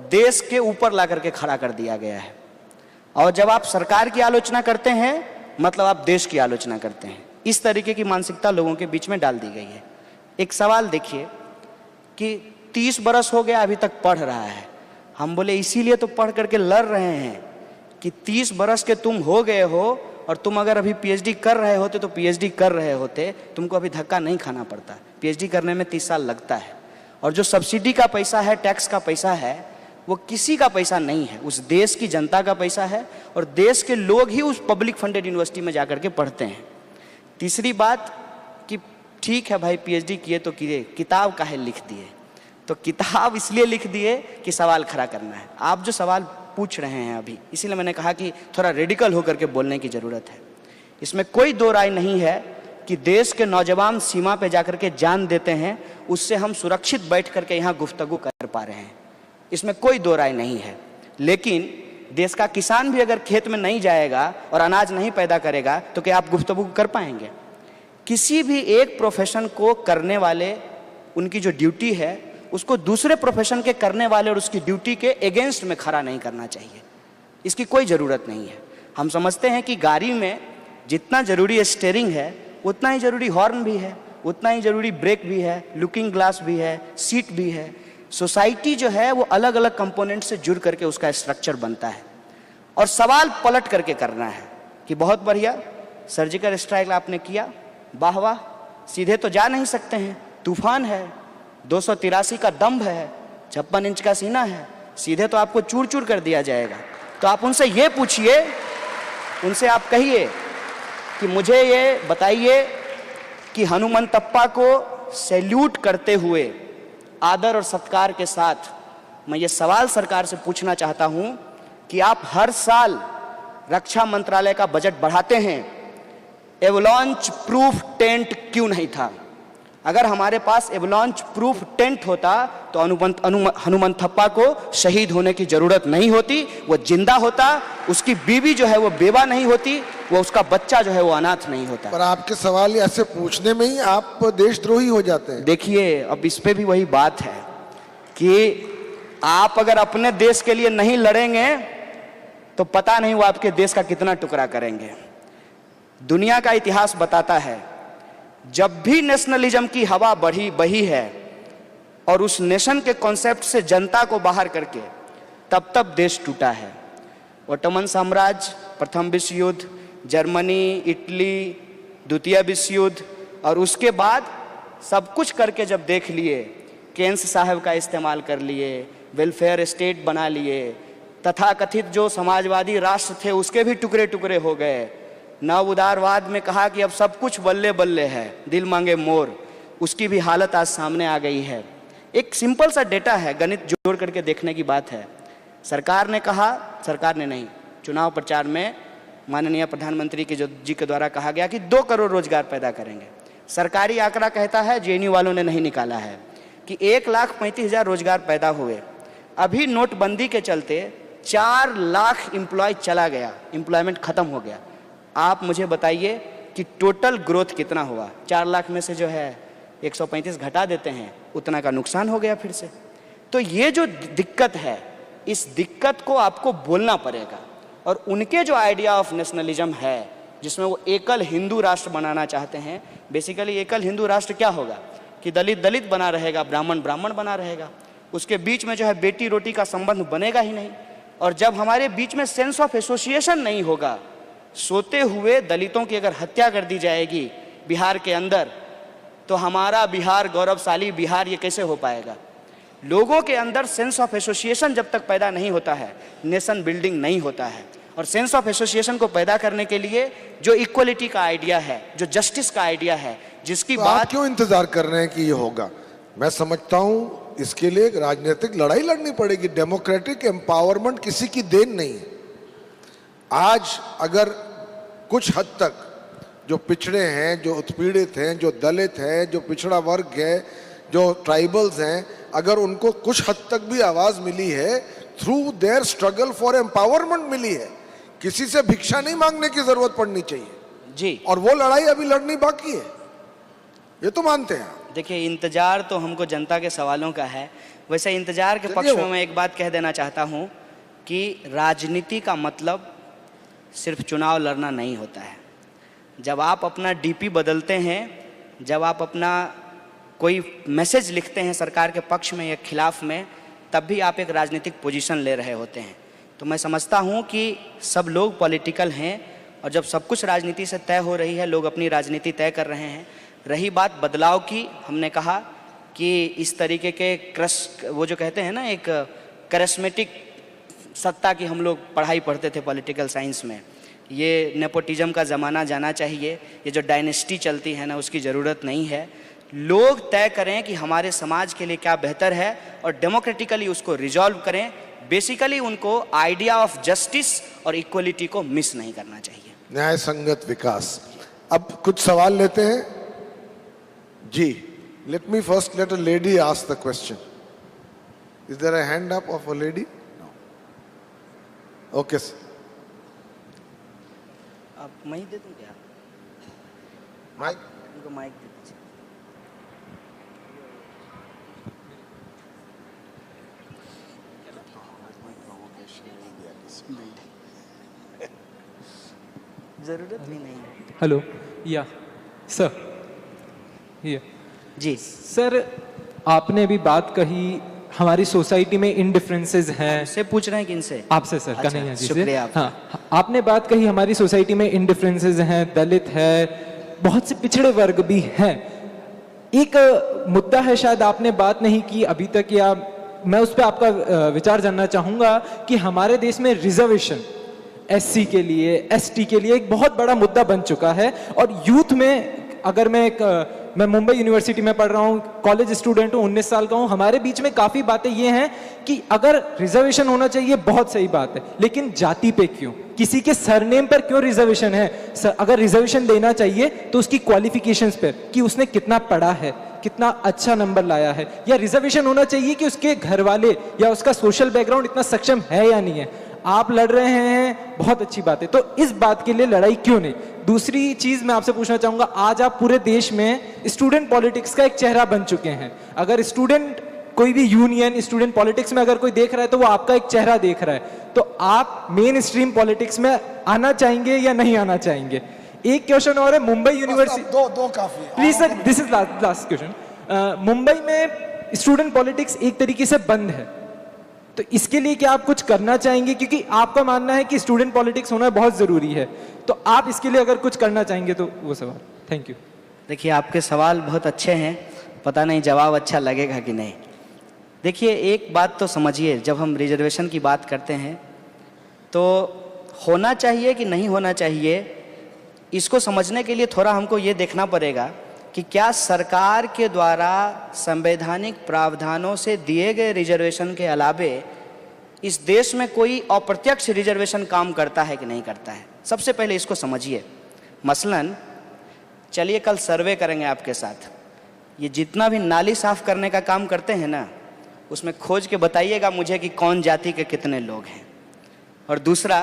देश के ऊपर ला करके खड़ा कर दिया गया है, और जब आप सरकार की आलोचना करते हैं मतलब आप देश की आलोचना करते हैं। इस तरीके की मानसिकता लोगों के बीच में डाल दी गई है। एक सवाल देखिए कि 30 बरस हो गया अभी तक पढ़ रहा है। हम बोले इसीलिए तो पढ़ करके लड़ रहे हैं कि 30 बरस के तुम हो गए हो, और तुम अगर अभी PhD कर रहे होते तो PhD कर रहे होते, तुमको अभी धक्का नहीं खाना पड़ता। PhD करने में 30 साल लगता है। और जो सब्सिडी का पैसा है, टैक्स का पैसा है, वो किसी का पैसा नहीं है, उस देश की जनता का पैसा है, और देश के लोग ही उस पब्लिक फंडेड यूनिवर्सिटी में जाकर के पढ़ते हैं। तीसरी बात कि ठीक है भाई, PhD किए तो किए, किताब काहे लिख दिए? तो किताब इसलिए लिख दिए कि सवाल खड़ा करना है। आप जो सवाल पूछ रहे हैं अभी, इसीलिए मैंने कहा कि थोड़ा रेडिकल होकर के बोलने की ज़रूरत है। इसमें कोई दो राय नहीं है कि देश के नौजवान सीमा पे जाकर के जान देते हैं, उससे हम सुरक्षित बैठ करके यहाँ गुफ्तगू कर पा रहे हैं, इसमें कोई दो राय नहीं है। लेकिन देश का किसान भी अगर खेत में नहीं जाएगा और अनाज नहीं पैदा करेगा तो क्या आप गुफ्तगू कर पाएंगे? किसी भी एक प्रोफेशन को करने वाले, उनकी जो ड्यूटी है उसको दूसरे प्रोफेशन के करने वाले और उसकी ड्यूटी के अगेंस्ट में खड़ा नहीं करना चाहिए। इसकी कोई ज़रूरत नहीं है। हम समझते हैं कि गाड़ी में जितना ज़रूरी स्टीयरिंग है उतना ही ज़रूरी हॉर्न भी है, उतना ही ज़रूरी ब्रेक भी है, लुकिंग ग्लास भी है, सीट भी है। सोसाइटी जो है वो अलग अलग कंपोनेंट से जुड़ करके उसका स्ट्रक्चर बनता है, और सवाल पलट करके करना है कि बहुत बढ़िया सर्जिकल स्ट्राइक आपने किया, वाह वाह, सीधे तो जा नहीं सकते हैं, तूफान है, 283 का दम्भ है, 56 इंच का सीना है, सीधे तो आपको चूर चूर कर दिया जाएगा। तो आप उनसे ये पूछिए, उनसे आप कहिए कि मुझे ये बताइए कि हनुमंतप्पा को सैल्यूट करते हुए आदर और सत्कार के साथ मैं ये सवाल सरकार से पूछना चाहता हूं कि आप हर साल रक्षा मंत्रालय का बजट बढ़ाते हैं, एवलांच प्रूफ टेंट क्यों नहीं था? अगर हमारे पास एवलांच प्रूफ टेंट होता तो हनुमंतप्पा को शहीद होने की जरूरत नहीं होती, वो जिंदा होता, उसकी बीवी जो है वो बेवा नहीं होती, वो उसका बच्चा जो है वो अनाथ नहीं होता। पर आपके सवाल ऐसे पूछने में ही आप देशद्रोही हो जाते हैं। देखिए, अब इस पे भी वही बात है कि आप अगर अपने देश के लिए नहीं लड़ेंगे तो पता नहीं वो आपके देश का कितना टुकड़ा करेंगे। दुनिया का इतिहास बताता है, जब भी नेशनलिज्म की हवा बही है और उस नेशन के कॉन्सेप्ट से जनता को बाहर करके, तब देश टूटा है। ओटोमन साम्राज्य, प्रथम विश्व युद्ध, जर्मनी, इटली, द्वितीय विश्व युद्ध, और उसके बाद सब कुछ करके जब देख लिए, केन्स साहब का इस्तेमाल कर लिए, वेलफेयर स्टेट बना लिए, तथाकथित जो समाजवादी राष्ट्र थे उसके भी टुकड़े टुकड़े हो गए। नव उदारवाद में कहा कि अब सब कुछ बल्ले बल्ले है, दिल मांगे मोर, उसकी भी हालत आज सामने आ गई है। एक सिंपल सा डेटा है, गणित जोड़ करके देखने की बात है। सरकार ने कहा, सरकार ने नहीं, चुनाव प्रचार में माननीय प्रधानमंत्री जी के द्वारा कहा गया कि 2 करोड़ रोजगार पैदा करेंगे। सरकारी आंकड़ा कहता है, JNU वालों ने नहीं निकाला है, कि 1,35,000 रोजगार पैदा हुए। अभी नोटबंदी के चलते 4 लाख एम्प्लॉय चला गया, एम्प्लॉयमेंट खत्म हो गया। आप मुझे बताइए कि टोटल ग्रोथ कितना हुआ? 4 लाख में से जो है 135 घटा देते हैं, उतना का नुकसान हो गया फिर से। तो ये जो दिक्कत है, इस दिक्कत को आपको बोलना पड़ेगा। और उनके जो आइडिया ऑफ नेशनलिज्म है, जिसमें वो एकल हिंदू राष्ट्र बनाना चाहते हैं, बेसिकली एकल हिंदू राष्ट्र क्या होगा कि दलित दलित बना रहेगा, ब्राह्मण ब्राह्मण बना रहेगा, उसके बीच में जो है बेटी रोटी का संबंध बनेगा ही नहीं। और जब हमारे बीच में सेंस ऑफ एसोसिएशन नहीं होगा, सोते हुए दलितों की अगर हत्या कर दी जाएगी बिहार के अंदर, तो हमारा बिहार, गौरवशाली बिहार, ये कैसे हो पाएगा? लोगों के अंदर सेंस ऑफ एसोसिएशन जब तक पैदा नहीं होता है, नेशन बिल्डिंग नहीं होता है। और सेंस ऑफ एसोसिएशन को पैदा करने के लिए जो इक्वलिटी का आइडिया है, जो जस्टिस का आइडिया है, जिसकी तो बात आप क्यों इंतजार कर रहे हैं कि ये होगा? मैं समझता हूं इसके लिए एक राजनीतिक लड़ाई लड़नी पड़ेगी। डेमोक्रेटिक एम्पावरमेंट किसी की देन नहीं है। आज अगर कुछ हद तक जो पिछड़े हैं, जो उत्पीड़ित हैं, जो दलित हैं, जो पिछड़ा वर्ग है, जो ट्राइबल्स हैं, अगर उनको कुछ हद तक भी आवाज मिली है, through their struggle for empowerment मिली है, किसी से भिक्षा नहीं मांगने की जरूरत पड़नी चाहिए जी। और वो लड़ाई अभी लड़नी बाकी है, ये तो मानते हैं। देखिए, इंतजार तो हमको जनता के सवालों का है। वैसे इंतजार के पक्ष में मैं एक बात कह देना चाहता हूँ कि राजनीति का मतलब सिर्फ चुनाव लड़ना नहीं होता है। जब आप अपना डीपी बदलते हैं, जब आप अपना कोई मैसेज लिखते हैं सरकार के पक्ष में या खिलाफ में, तब भी आप एक राजनीतिक पोजीशन ले रहे होते हैं। तो मैं समझता हूँ कि सब लोग पॉलिटिकल हैं, और जब सब कुछ राजनीति से तय हो रही है, लोग अपनी राजनीति तय कर रहे हैं। रही बात बदलाव की, हमने कहा कि इस तरीके के वो जो कहते हैं ना, एक करिश्मेटिक सत्ता की हम लोग पढ़ाई पढ़ते थे पॉलिटिकल साइंस में, ये नेपोटिज्म का ज़माना जाना चाहिए। ये जो डायनेस्टी चलती है ना, उसकी ज़रूरत नहीं है। लोग तय करें कि हमारे समाज के लिए क्या बेहतर है और डेमोक्रेटिकली उसको रिजॉल्व करें। बेसिकली उनको आइडिया ऑफ जस्टिस और इक्वलिटी को मिस नहीं करना चाहिए। न्याय संगत विकास। अब कुछ सवाल लेते हैं जी। Let me first let a lady ask the question. Is there a hand up of a lady? Okay sir. अब मैं ही दे दूं क्या? माइक, उनको माइक दे दीजिए। जरूरत भी नहीं है। हेलो, या सर, ये जी सर, आपने अभी बात कही हमारी सोसाइटी में इनडिफरेंसेस हैं। से पूछ रहे हैं किनसे? आपसे सर, अच्छा, कन्हैया जी से। शुक्रिया आपका। हाँ, आपने बात कही हमारी सोसाइटी में इनडिफरेंसेस हैं, दलित है, बहुत से पिछड़े वर्ग भी हैं। एक मुद्दा है, शायद आपने बात नहीं की अभी तक, या मैं उस पर आपका विचार जानना चाहूँगा कि हमारे देश में रिजर्वेशन एससी के लिए, एसटी के लिए एक बहुत बड़ा मुद्दा बन चुका है। और यूथ में, अगर मैं मुंबई यूनिवर्सिटी में पढ़ रहा हूँ, कॉलेज स्टूडेंट हूँ, 19 साल का हूँ, हमारे बीच में काफ़ी बातें ये हैं कि अगर रिजर्वेशन होना चाहिए, बहुत सही बात है, लेकिन जाति पे क्यों, किसी के सरनेम पर क्यों रिजर्वेशन है? अगर रिजर्वेशन देना चाहिए तो उसकी क्वालिफिकेशंस पर, कि उसने कितना पढ़ा है, कितना अच्छा नंबर लाया है, या रिजर्वेशन होना चाहिए कि उसके घर वाले या उसका सोशल बैकग्राउंड इतना सक्षम है या नहीं है। आप लड़ रहे हैं, बहुत अच्छी बात है, तो इस बात के लिए लड़ाई क्यों नहीं? दूसरी चीज मैं आपसे पूछना चाहूंगा, आज आप पूरे देश में स्टूडेंट पॉलिटिक्स का एक चेहरा बन चुके हैं। अगर स्टूडेंट, कोई भी यूनियन स्टूडेंट पॉलिटिक्स में अगर कोई देख रहा है तो वो आपका एक चेहरा देख रहा है। तो आप मेन स्ट्रीम पॉलिटिक्स में आना चाहेंगे या नहीं आना चाहेंगे? एक क्वेश्चन और है, मुंबई यूनिवर्सिटी, दो काफी है। Please sir, this is last question. Mumbai में स्टूडेंट पॉलिटिक्स एक तरीके से बंद है, तो इसके लिए क्या आप कुछ करना चाहेंगे? क्योंकि आपका मानना है कि स्टूडेंट पॉलिटिक्स होना बहुत जरूरी है, तो आप इसके लिए अगर कुछ करना चाहेंगे तो वो सवाल। Thank you. देखिए, आपके सवाल बहुत अच्छे हैं, पता नहीं जवाब अच्छा लगेगा कि नहीं। देखिए, एक बात तो समझिए, जब हम रिजर्वेशन की बात करते हैं तो होना चाहिए कि नहीं होना चाहिए, इसको समझने के लिए थोड़ा हमको ये देखना पड़ेगा कि क्या सरकार के द्वारा संवैधानिक प्रावधानों से दिए गए रिजर्वेशन के अलावे इस देश में कोई अप्रत्यक्ष रिजर्वेशन काम करता है कि नहीं करता है। सबसे पहले इसको समझिए। मसलन चलिए कल सर्वे करेंगे आपके साथ, ये जितना भी नाली साफ करने का काम करते हैं ना, उसमें खोज के बताइएगा मुझे कि कौन जाति के कितने लोग हैं। और दूसरा,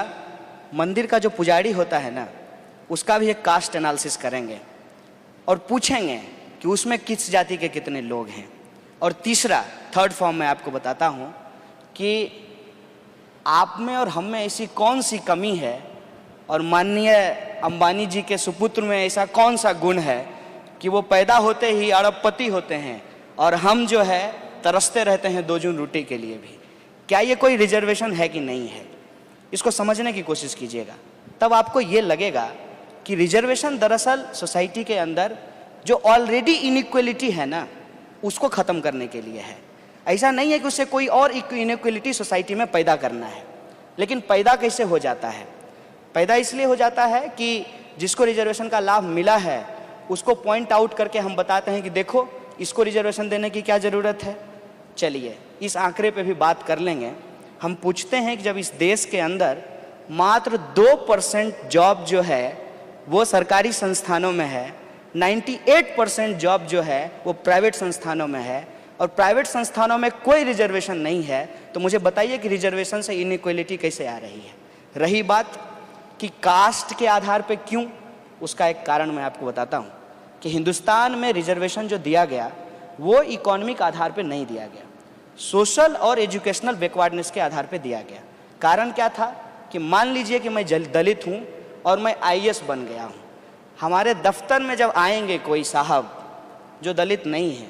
मंदिर का जो पुजारी होता है ना, उसका भी एक कास्ट एनालिसिस करेंगे और पूछेंगे कि उसमें किस जाति के कितने लोग हैं। और तीसरा, थर्ड फॉर्म में आपको बताता हूँ कि आप में और हम में ऐसी कौन सी कमी है और माननीय अंबानी जी के सुपुत्र में ऐसा कौन सा गुण है कि वो पैदा होते ही अरबपति होते हैं और हम जो है तरसते रहते हैं दो जून रोटी के लिए भी। क्या ये कोई रिजर्वेशन है कि नहीं है? इसको समझने की कोशिश कीजिएगा, तब आपको ये लगेगा कि रिजर्वेशन दरअसल सोसाइटी के अंदर जो ऑलरेडी इनइक्वलिटी है ना, उसको ख़त्म करने के लिए है। ऐसा नहीं है कि उससे कोई और इनइक्वलिटी सोसाइटी में पैदा करना है। लेकिन पैदा कैसे हो जाता है? पैदा इसलिए हो जाता है कि जिसको रिजर्वेशन का लाभ मिला है उसको पॉइंट आउट करके हम बताते हैं कि देखो इसको रिजर्वेशन देने की क्या ज़रूरत है। चलिए इस आंकड़े पे भी बात कर लेंगे। हम पूछते हैं कि जब इस देश के अंदर मात्र 2% जॉब जो है वो सरकारी संस्थानों में है, 98% जॉब जो है वो प्राइवेट संस्थानों में है, और प्राइवेट संस्थानों में कोई रिजर्वेशन नहीं है, तो मुझे बताइए कि रिजर्वेशन से इनइक्वलिटी कैसे आ रही है। रही बात कि कास्ट के आधार पे क्यों, उसका एक कारण मैं आपको बताता हूँ कि हिंदुस्तान में रिजर्वेशन जो दिया गया वो इकोनॉमिक आधार पे नहीं दिया गया, सोशल और एजुकेशनल बैकवर्डनेस के आधार पे दिया गया। कारण क्या था कि मान लीजिए कि मैं दलित हूँ और मैं IAS बन गया हूँ, हमारे दफ्तर में जब आएंगे कोई साहब जो दलित नहीं है,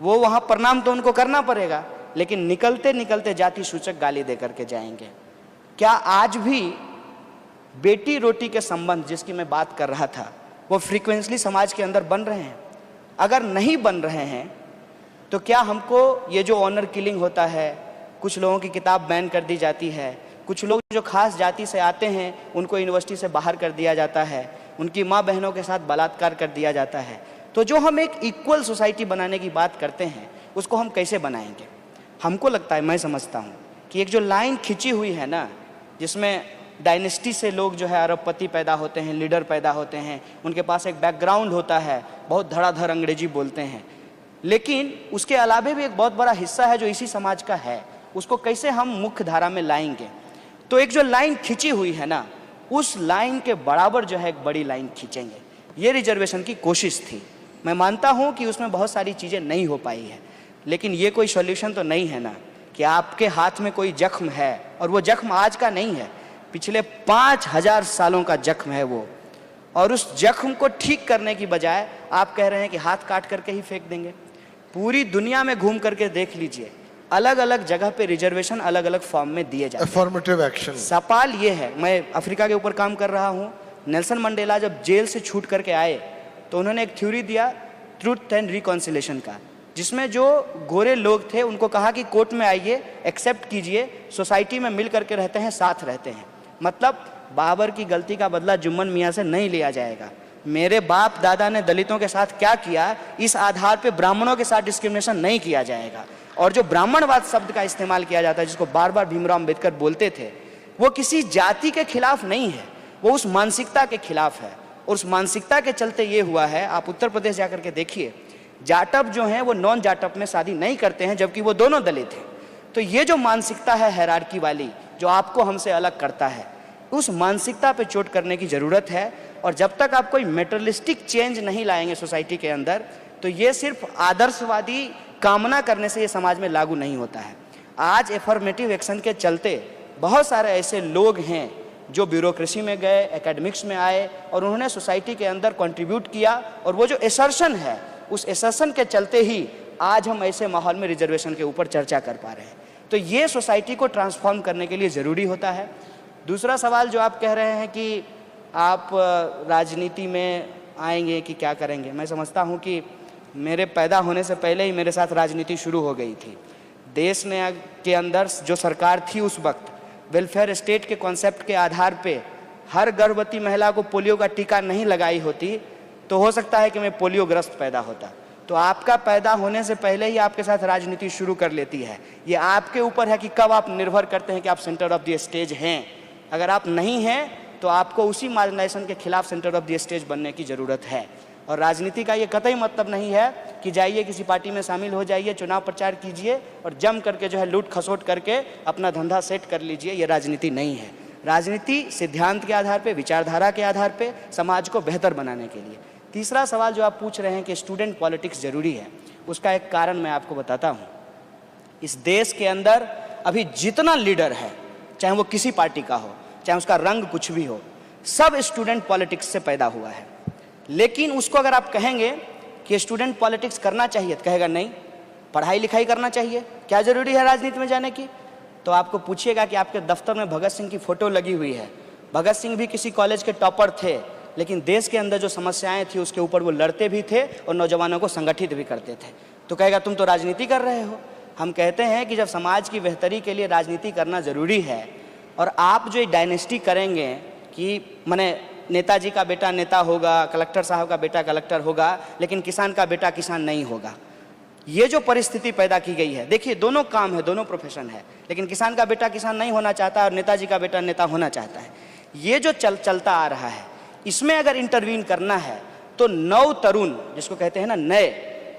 वो वहाँ प्रणाम तो उनको करना पड़ेगा, लेकिन निकलते निकलते जाति सूचक गाली दे करके जाएंगे। क्या आज भी बेटी रोटी के संबंध जिसकी मैं बात कर रहा था वो फ्रीक्वेंटली समाज के अंदर बन रहे हैं? अगर नहीं बन रहे हैं तो क्या हमको ये जो ऑनर किलिंग होता है, कुछ लोगों की किताब बैन कर दी जाती है, कुछ लोग जो खास जाति से आते हैं उनको यूनिवर्सिटी से बाहर कर दिया जाता है, उनकी माँ बहनों के साथ बलात्कार कर दिया जाता है, तो जो हम एक इक्वल सोसाइटी बनाने की बात करते हैं उसको हम कैसे बनाएंगे? हमको लगता है, मैं समझता हूँ कि एक जो लाइन खिंची हुई है ना, जिसमें डायनेस्टी से लोग जो है अरबपति पैदा होते हैं, लीडर पैदा होते हैं, उनके पास एक बैकग्राउंड होता है, बहुत धड़ाधड़ अंग्रेजी बोलते हैं, लेकिन उसके अलावा भी एक बहुत बड़ा हिस्सा है जो इसी समाज का है, उसको कैसे हम मुख्य धारा में लाएंगे? तो एक जो लाइन खिंची हुई है ना, उस लाइन के बराबर जो है एक बड़ी लाइन खींचेंगे। ये रिजर्वेशन की कोशिश थी। मैं मानता हूँ कि उसमें बहुत सारी चीज़ें नहीं हो पाई है, लेकिन ये कोई सॉल्यूशन तो नहीं है ना कि आपके हाथ में कोई जख्म है और वो जख्म आज का नहीं है, पिछले 5000 सालों का जख्म है वो, और उस जख्म को ठीक करने की बजाय आप कह रहे हैं कि हाथ काट करके ही फेंक देंगे। पूरी दुनिया में घूम करके देख लीजिए, अलग अलग जगह पे रिजर्वेशन अलग अलग फॉर्म में दिए जाते हैं। Affirmative action. सवाल ये है, मैं अफ्रीका के ऊपर काम कर रहा हूँ। नेल्सन मंडेला जब जेल से छूट करके आए तो उन्होंने एक थ्योरी दिया ट्रूथ एंड रिकॉन्सिलेशन का, जिसमें जो गोरे लोग थे उनको कहा कि कोर्ट में आइए, एक्सेप्ट कीजिए, सोसाइटी में मिल करके रहते हैं, साथ रहते हैं। मतलब बाबर की गलती का बदला जुम्मन मियाँ से नहीं लिया जाएगा। मेरे बाप दादा ने दलितों के साथ क्या किया, इस आधार पे ब्राह्मणों के साथ डिस्क्रिमिनेशन नहीं किया जाएगा। और जो ब्राह्मणवाद शब्द का इस्तेमाल किया जाता है, जिसको बार बार भीमराव अम्बेडकर बोलते थे, वो किसी जाति के खिलाफ नहीं है, वो उस मानसिकता के खिलाफ है। और उस मानसिकता के चलते ये हुआ है, आप उत्तर प्रदेश जाकर के देखिए, जाटव जो हैं वो नॉन जाटव में शादी नहीं करते हैं, जबकि वो दोनों दलित हैं। तो ये जो मानसिकता है हायरार्की वाली, जो आपको हमसे अलग करता है, उस मानसिकता पे चोट करने की ज़रूरत है। और जब तक आप कोई मेटेरियलिस्टिक चेंज नहीं लाएंगे सोसाइटी के अंदर, तो ये सिर्फ आदर्शवादी कामना करने से ये समाज में लागू नहीं होता है। आज एफर्मेटिव एक्शन के चलते बहुत सारे ऐसे लोग हैं जो ब्यूरोक्रेसी में गए, एकेडमिक्स में आए और उन्होंने सोसाइटी के अंदर कंट्रीब्यूट किया, और वो जो एसर्शन है, उस एसर्शन के चलते ही आज हम ऐसे माहौल में रिजर्वेशन के ऊपर चर्चा कर पा रहे हैं। तो ये सोसाइटी को ट्रांसफॉर्म करने के लिए ज़रूरी होता है। दूसरा सवाल जो आप कह रहे हैं कि आप राजनीति में आएंगे कि क्या करेंगे, मैं समझता हूँ कि मेरे पैदा होने से पहले ही मेरे साथ राजनीति शुरू हो गई थी। देश ने के अंदर जो सरकार थी उस वक्त, वेलफेयर स्टेट के कॉन्सेप्ट के आधार पे हर गर्भवती महिला को पोलियो का टीका नहीं लगाई होती तो हो सकता है कि मैं पोलियो ग्रस्त पैदा होता। तो आपका पैदा होने से पहले ही आपके साथ राजनीति शुरू कर लेती है। ये आपके ऊपर है कि कब आप निर्भर करते हैं कि आप सेंटर ऑफ द स्टेज हैं। अगर आप नहीं हैं तो आपको उसी मार्जिनाइजेशन के खिलाफ सेंटर ऑफ द स्टेज बनने की ज़रूरत है। और राजनीति का ये कतई मतलब नहीं है कि जाइए किसी पार्टी में शामिल हो जाइए, चुनाव प्रचार कीजिए और जम करके जो है लूट खसोट करके अपना धंधा सेट कर लीजिए। ये राजनीति नहीं है। राजनीति सिद्धांत के आधार पे, विचारधारा के आधार पे समाज को बेहतर बनाने के लिए। तीसरा सवाल जो आप पूछ रहे हैं कि स्टूडेंट पॉलिटिक्स ज़रूरी है, उसका एक कारण मैं आपको बताता हूँ। इस देश के अंदर अभी जितना लीडर है, चाहे वो किसी पार्टी का हो, चाहे उसका रंग कुछ भी हो, सब स्टूडेंट पॉलिटिक्स से पैदा हुआ है। लेकिन उसको अगर आप कहेंगे कि स्टूडेंट पॉलिटिक्स करना चाहिए तो कहेगा नहीं, पढ़ाई लिखाई करना चाहिए, क्या ज़रूरी है राजनीति में जाने की। तो आपको पूछिएगा कि आपके दफ्तर में भगत सिंह की फ़ोटो लगी हुई है। भगत सिंह भी किसी कॉलेज के टॉपर थे, लेकिन देश के अंदर जो समस्याएं थी उसके ऊपर वो लड़ते भी थे और नौजवानों को संगठित भी करते थे। तो कहेगा तुम तो राजनीति कर रहे हो। हम कहते हैं कि जब समाज की बेहतरी के लिए राजनीति करना ज़रूरी है और आप जो डायनेस्टी करेंगे कि माने नेताजी का बेटा नेता होगा, कलेक्टर साहब का बेटा कलेक्टर होगा, लेकिन किसान का बेटा किसान नहीं होगा, ये जो परिस्थिति पैदा की गई है, देखिए दोनों काम है, दोनों प्रोफेशन है, लेकिन किसान का बेटा किसान नहीं होना चाहता और नेताजी का बेटा नेता होना चाहता है। ये जो चलता आ रहा है, इसमें अगर इंटरवीन करना है तो नव तरुण, जिसको कहते हैं ना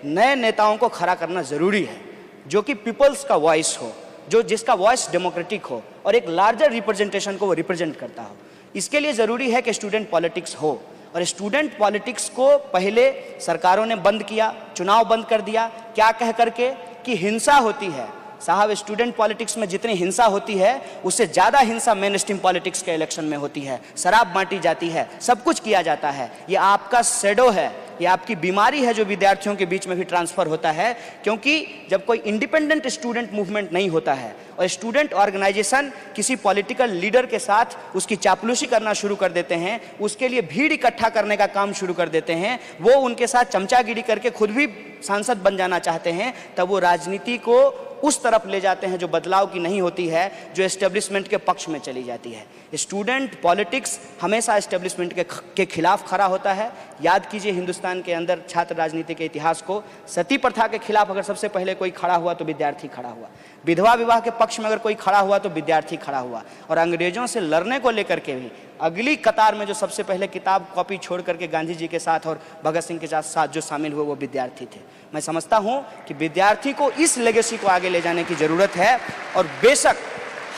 नए नेताओं को खड़ा करना ज़रूरी है, जो कि पीपल्स का वॉइस हो, जो जिसका वॉइस डेमोक्रेटिक हो और एक लार्जर रिप्रेजेंटेशन को वो रिप्रेजेंट करता हो। इसके लिए ज़रूरी है कि स्टूडेंट पॉलिटिक्स हो, और स्टूडेंट पॉलिटिक्स को पहले सरकारों ने बंद किया, चुनाव बंद कर दिया, क्या कह करके कि हिंसा होती है। साहब, स्टूडेंट पॉलिटिक्स में जितनी हिंसा होती है उससे ज़्यादा हिंसा मेन स्ट्रीम पॉलिटिक्स के इलेक्शन में होती है। शराब बांटी जाती है, सब कुछ किया जाता है। ये आपका शैडो है, ये आपकी बीमारी है जो विद्यार्थियों के बीच में भी ट्रांसफ़र होता है, क्योंकि जब कोई इंडिपेंडेंट स्टूडेंट मूवमेंट नहीं होता है और स्टूडेंट ऑर्गेनाइजेशन किसी पॉलिटिकल लीडर के साथ उसकी चापलूसी करना शुरू कर देते हैं, उसके लिए भीड़ इकट्ठा करने का काम शुरू कर देते हैं, वो उनके साथ चमचागिरी करके खुद भी सांसद बन जाना चाहते हैं, तब वो राजनीति को उस तरफ ले जाते हैं जो बदलाव की नहीं होती है, जो एस्टेब्लिशमेंट के पक्ष में चली जाती है। स्टूडेंट पॉलिटिक्स हमेशा एस्टेब्लिशमेंट के खिलाफ खड़ा होता है। याद कीजिए हिंदुस्तान के अंदर छात्र राजनीति के इतिहास को, सती प्रथा के खिलाफ अगर सबसे पहले कोई खड़ा हुआ तो विद्यार्थी खड़ा हुआ, विधवा विवाह के पक्ष में अगर कोई खड़ा हुआ तो विद्यार्थी खड़ा हुआ, और अंग्रेजों से लड़ने को लेकर के भी अगली कतार में जो सबसे पहले किताब कॉपी छोड़ करके गांधी जी के साथ और भगत सिंह के साथ जो शामिल हुए वो विद्यार्थी थे। मैं समझता हूँ कि विद्यार्थी को इस लेगेसी को आगे ले जाने की ज़रूरत है, और बेशक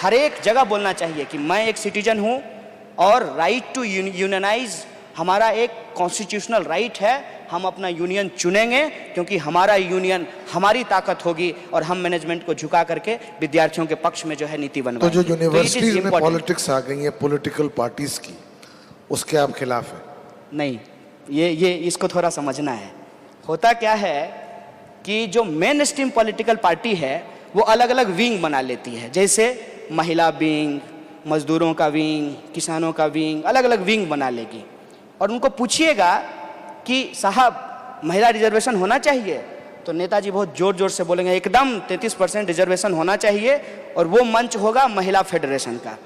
हर एक जगह बोलना चाहिए कि मैं एक सिटीजन हूँ और राइट टू यूनियनाइज हमारा एक कॉन्स्टिट्यूशनल राइट है। हम अपना यूनियन चुनेंगे क्योंकि हमारा यूनियन हमारी ताकत होगी और हम मैनेजमेंट को झुका करके विद्यार्थियों के पक्ष में जो है नीति बनवाएंगे। तो जो यूनिवर्सिटीज में पॉलिटिक्स आ गई है पॉलिटिकल पार्टीज की, उसके आप खिलाफ हैं? नहीं, ये इसको थोड़ा समझना है। होता क्या है कि जो मेन स्ट्रीम पॉलिटिकल पार्टी है वो अलग अलग विंग बना लेती है, जैसे महिला विंग, मजदूरों का विंग, किसानों का विंग, अलग अलग विंग बना लेगी। और उनको पूछिएगा कि साहब महिला रिजर्वेशन होना चाहिए, तो नेताजी बहुत जोर जोर से बोलेंगे एकदम 33% रिजर्वेशन होना चाहिए, और वो मंच होगा महिला फेडरेशन का।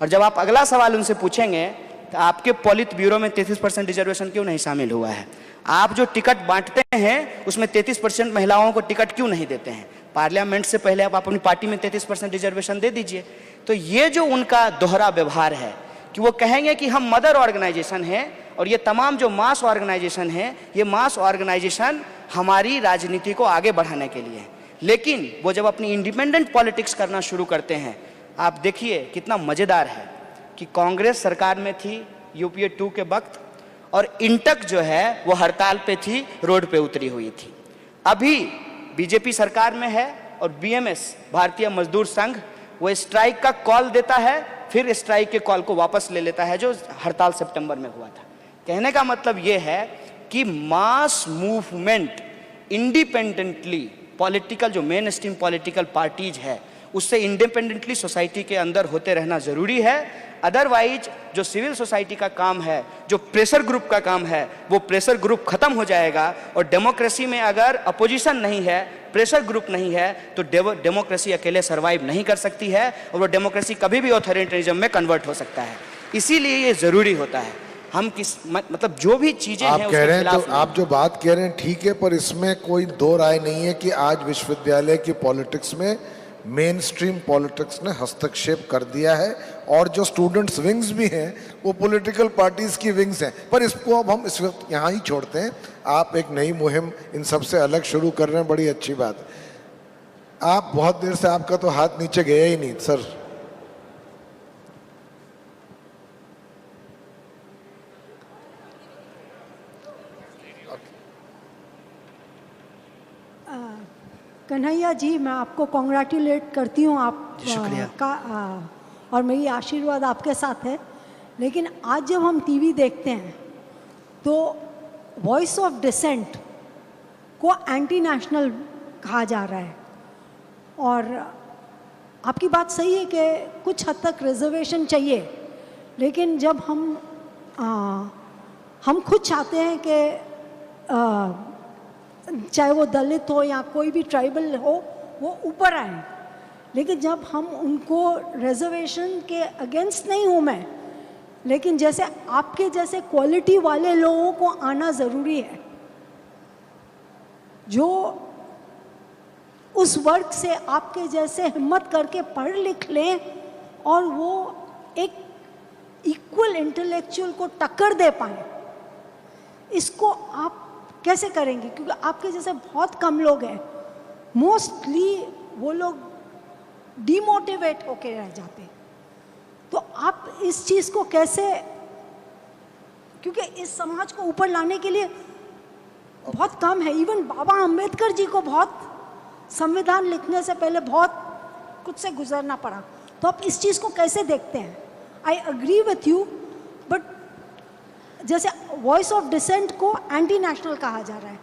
और जब आप अगला सवाल उनसे पूछेंगे तो आपके पॉलिट ब्यूरो में 33% रिजर्वेशन क्यों नहीं शामिल हुआ है, आप जो टिकट बांटते हैं उसमें 33% महिलाओं को टिकट क्यों नहीं देते हैं, पार्लियामेंट से पहले आप अपनी पार्टी में 33% रिजर्वेशन दे दीजिए। तो ये जो उनका दोहरा व्यवहार है कि वो कहेंगे कि हम मदर ऑर्गेनाइजेशन हैं और ये तमाम जो मास ऑर्गेनाइजेशन है, ये मास ऑर्गेनाइजेशन हमारी राजनीति को आगे बढ़ाने के लिए है। लेकिन वो जब अपनी इंडिपेंडेंट पॉलिटिक्स करना शुरू करते हैं, आप देखिए कितना मज़ेदार है कि कांग्रेस सरकार में थी यूपीए 2 के वक्त, और इंटक जो है वो हड़ताल पे थी, रोड पे उतरी हुई थी। अभी बीजेपी सरकार में है और बीएमएस भारतीय मजदूर संघ वो स्ट्राइक का कॉल देता है, फिर स्ट्राइक के कॉल को वापस ले लेता है जो हड़ताल सितंबर में हुआ था। कहने का मतलब ये है कि मास मूवमेंट इंडिपेंडेंटली पॉलिटिकल जो मेन स्ट्रीम पॉलिटिकल पार्टीज है उससे इंडिपेंडेंटली सोसाइटी के अंदर होते रहना ज़रूरी है। अदरवाइज जो सिविल सोसाइटी का काम है, जो प्रेशर ग्रुप का काम है, वो प्रेशर ग्रुप खत्म हो जाएगा। और डेमोक्रेसी में अगर अपोजिशन नहीं है, प्रेशर ग्रुप नहीं है, तो डेमोक्रेसी अकेले सर्वाइव नहीं कर सकती है और वो डेमोक्रेसी कभी भी ऑथोरिटेरिज्म में कन्वर्ट हो सकता है। इसीलिए ये ज़रूरी होता है। हम किस मतलब जो भी चीज़ें हैं कह रहे हैं, तो आप जो बात कह रहे हैं ठीक है, पर इसमें कोई दो राय नहीं है कि आज विश्वविद्यालय की पॉलिटिक्स में मेन स्ट्रीम पॉलिटिक्स ने हस्तक्षेप कर दिया है, और जो स्टूडेंट्स विंग्स भी हैं वो पॉलिटिकल पार्टीज की विंग्स हैं। पर इसको अब हम इस वक्त यहाँ ही छोड़ते हैं। आप एक नई मुहिम इन सबसे अलग शुरू कर रहे हैं, बड़ी अच्छी बात है। आप बहुत देर से, आपका तो हाथ नीचे गया ही नहीं सर। कन्हैया जी, मैं आपको कॉन्ग्रेचुलेट करती हूँ, आप शुक्रिया और मेरी आशीर्वाद आपके साथ है। लेकिन आज जब हम टीवी देखते हैं तो वॉइस ऑफ डिसेंट को एंटी नेशनल कहा जा रहा है, और आपकी बात सही है कि कुछ हद तक रिजर्वेशन चाहिए, लेकिन जब हम हम खुद चाहते हैं कि चाहे वो दलित हो या कोई भी ट्राइबल हो वो ऊपर आए, लेकिन जब हम उनको रिजर्वेशन के अगेंस्ट नहीं हूँ मैं, लेकिन जैसे आपके जैसे क्वालिटी वाले लोगों को आना ज़रूरी है, जो उस वर्ग से आपके जैसे हिम्मत करके पढ़ लिख लें और वो एक इक्वल इंटेलेक्चुअल को टक्कर दे पाए। इसको आप कैसे करेंगे? क्योंकि आपके जैसे बहुत कम लोग हैं, मोस्टली वो लोग डिमोटिवेट होके रह जाते। तो आप इस चीज़ को कैसे, क्योंकि इस समाज को ऊपर लाने के लिए बहुत कम है। इवन बाबा अंबेडकर जी को बहुत संविधान लिखने से पहले बहुत कुछ से गुजरना पड़ा। तो आप इस चीज़ को कैसे देखते हैं? I agree with you, but जैसे वॉइस ऑफ डिसेंट को एंटी नेशनल कहा जा रहा है,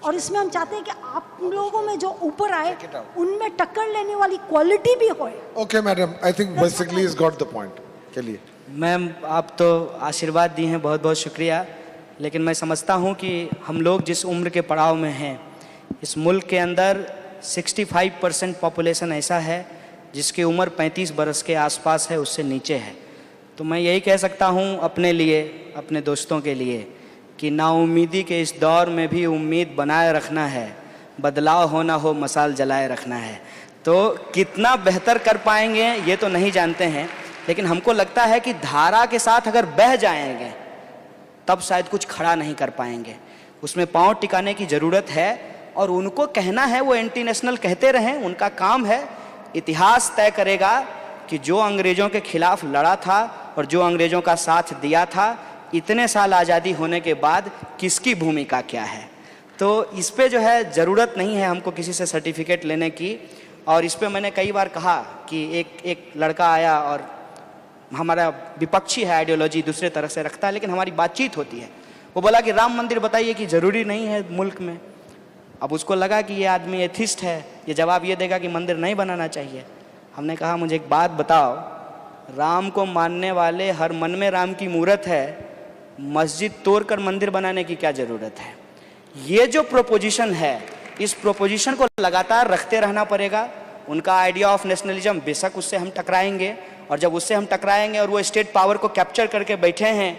और इसमें हम चाहते हैं कि आप लोगों में जो ऊपर आए उनमें टक्कर लेने वाली क्वालिटी भी होए। Okay madam, I think basically is got the point. चलिए मैम, आप तो आशीर्वाद दी हैं, बहुत बहुत शुक्रिया, लेकिन मैं समझता हूं कि हम लोग जिस उम्र के पड़ाव में हैं, इस मुल्क के अंदर 65% पॉपुलेशन ऐसा है जिसकी उम्र 35 बरस के आसपास है, उससे नीचे है। तो मैं यही कह सकता हूं अपने लिए, अपने दोस्तों के लिए, कि नाउम्मीदी के इस दौर में भी उम्मीद बनाए रखना है, बदलाव हो ना हो मसाल जलाए रखना है। तो कितना बेहतर कर पाएंगे ये तो नहीं जानते हैं, लेकिन हमको लगता है कि धारा के साथ अगर बह जाएंगे तब शायद कुछ खड़ा नहीं कर पाएंगे। उसमें पांव टिकाने की ज़रूरत है, और उनको कहना है वो एंटी नेशनल कहते रहें, उनका काम है। इतिहास तय करेगा कि जो अंग्रेज़ों के खिलाफ लड़ा था और जो अंग्रेज़ों का साथ दिया था, इतने साल आज़ादी होने के बाद किसकी भूमिका क्या है। तो इस पे जो है ज़रूरत नहीं है हमको किसी से सर्टिफिकेट लेने की। और इस पे मैंने कई बार कहा कि एक लड़का आया और हमारा विपक्षी है, आइडियोलॉजी दूसरे तरह से रखता है, लेकिन हमारी बातचीत होती है। वो बोला कि राम मंदिर बताइए कि ज़रूरी नहीं है मुल्क में। अब उसको लगा कि ये आदमी एथिस्ट है, ये जवाब ये देगा कि मंदिर नहीं बनाना चाहिए। हमने कहा मुझे एक बात बताओ, राम को मानने वाले हर मन में राम की मूरत है, मस्जिद तोड़कर मंदिर बनाने की क्या ज़रूरत है? ये जो प्रोपोजिशन है, इस प्रोपोजिशन को लगातार रखते रहना पड़ेगा। उनका आइडिया ऑफ नेशनलिज्म, बेशक उससे हम टकराएंगे, और जब उससे हम टकराएंगे और वो स्टेट पावर को कैप्चर करके बैठे हैं,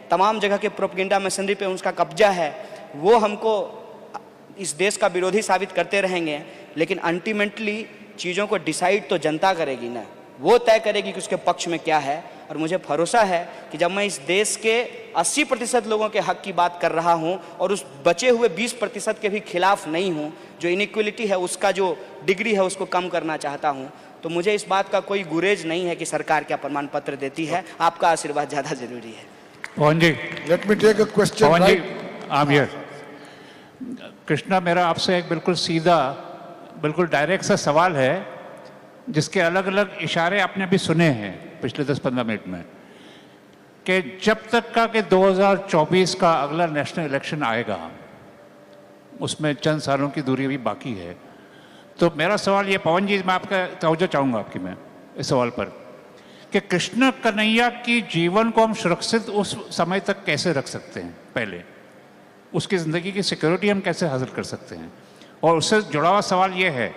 तमाम जगह के प्रोपेगेंडा मशीनरी पे उसका कब्जा है, वो हमको इस देश का विरोधी साबित करते रहेंगे। लेकिन अल्टीमेटली चीज़ों को डिसाइड तो जनता करेगी ना, वो तय करेगी कि उसके पक्ष में क्या है। और मुझे भरोसा है कि जब मैं इस देश के 80% लोगों के हक की बात कर रहा हूं और उस बचे हुए 20% के भी खिलाफ नहीं हूं, जो इनइक्वलिटी है उसका जो डिग्री है उसको कम करना चाहता हूं, तो मुझे इस बात का कोई गुरेज नहीं है कि सरकार क्या प्रमाण पत्र देती है। आपका आशीर्वाद ज़्यादा जरूरी है। Pawan ji, let me take a question. Pawan ji, आप हियर। कृष्णा, मेरा आपसे एक बिल्कुल सीधा, बिल्कुल डायरेक्ट सा सवाल है, जिसके अलग अलग इशारे आपने अभी सुने हैं पिछले 10-15 मिनट में, कि जब तक का कि 2024 का अगला नेशनल इलेक्शन आएगा, उसमें चंद सालों की दूरी भी बाकी है। तो मेरा सवाल ये, पवन जी, मैं आपका तवज्जो चाहूँगा आपकी मैं इस सवाल पर, कि कृष्ण कन्हैया की जीवन को हम सुरक्षित उस समय तक कैसे रख सकते हैं, पहले उसकी ज़िंदगी की सिक्योरिटी हम कैसे हासिल कर सकते हैं। और उससे जुड़ा हुआ सवाल ये है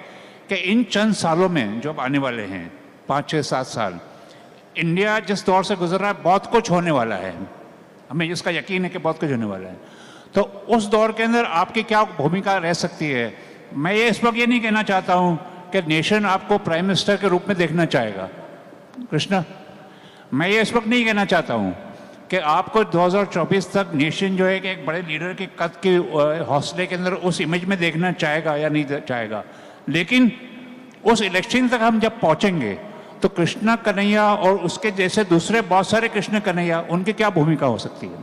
कि इन चंद सालों में जो अब आने वाले हैं, 5, 6, 7 साल, इंडिया जिस दौर से गुजर रहा है, बहुत कुछ होने वाला है, हमें इसका यकीन है कि बहुत कुछ होने वाला है। तो उस दौर के अंदर आपकी क्या भूमिका रह सकती है? मैं ये इस वक्त ये नहीं कहना चाहता हूँ कि नेशन आपको प्राइम मिनिस्टर के रूप में देखना चाहेगा, कृष्णा, मैं ये इस वक्त नहीं कहना चाहता हूँ कि आपको 2024 तक नेशन जो है कि एक बड़े लीडर के कद के हौसले के अंदर उस इमेज में देखना चाहेगा या नहीं चाहेगा। लेकिन उस इलेक्शन तक हम जब पहुंचेंगे तो कृष्णा कन्हैया और उसके जैसे दूसरे बहुत सारे कृष्ण कन्हैया, उनकी क्या भूमिका हो सकती है?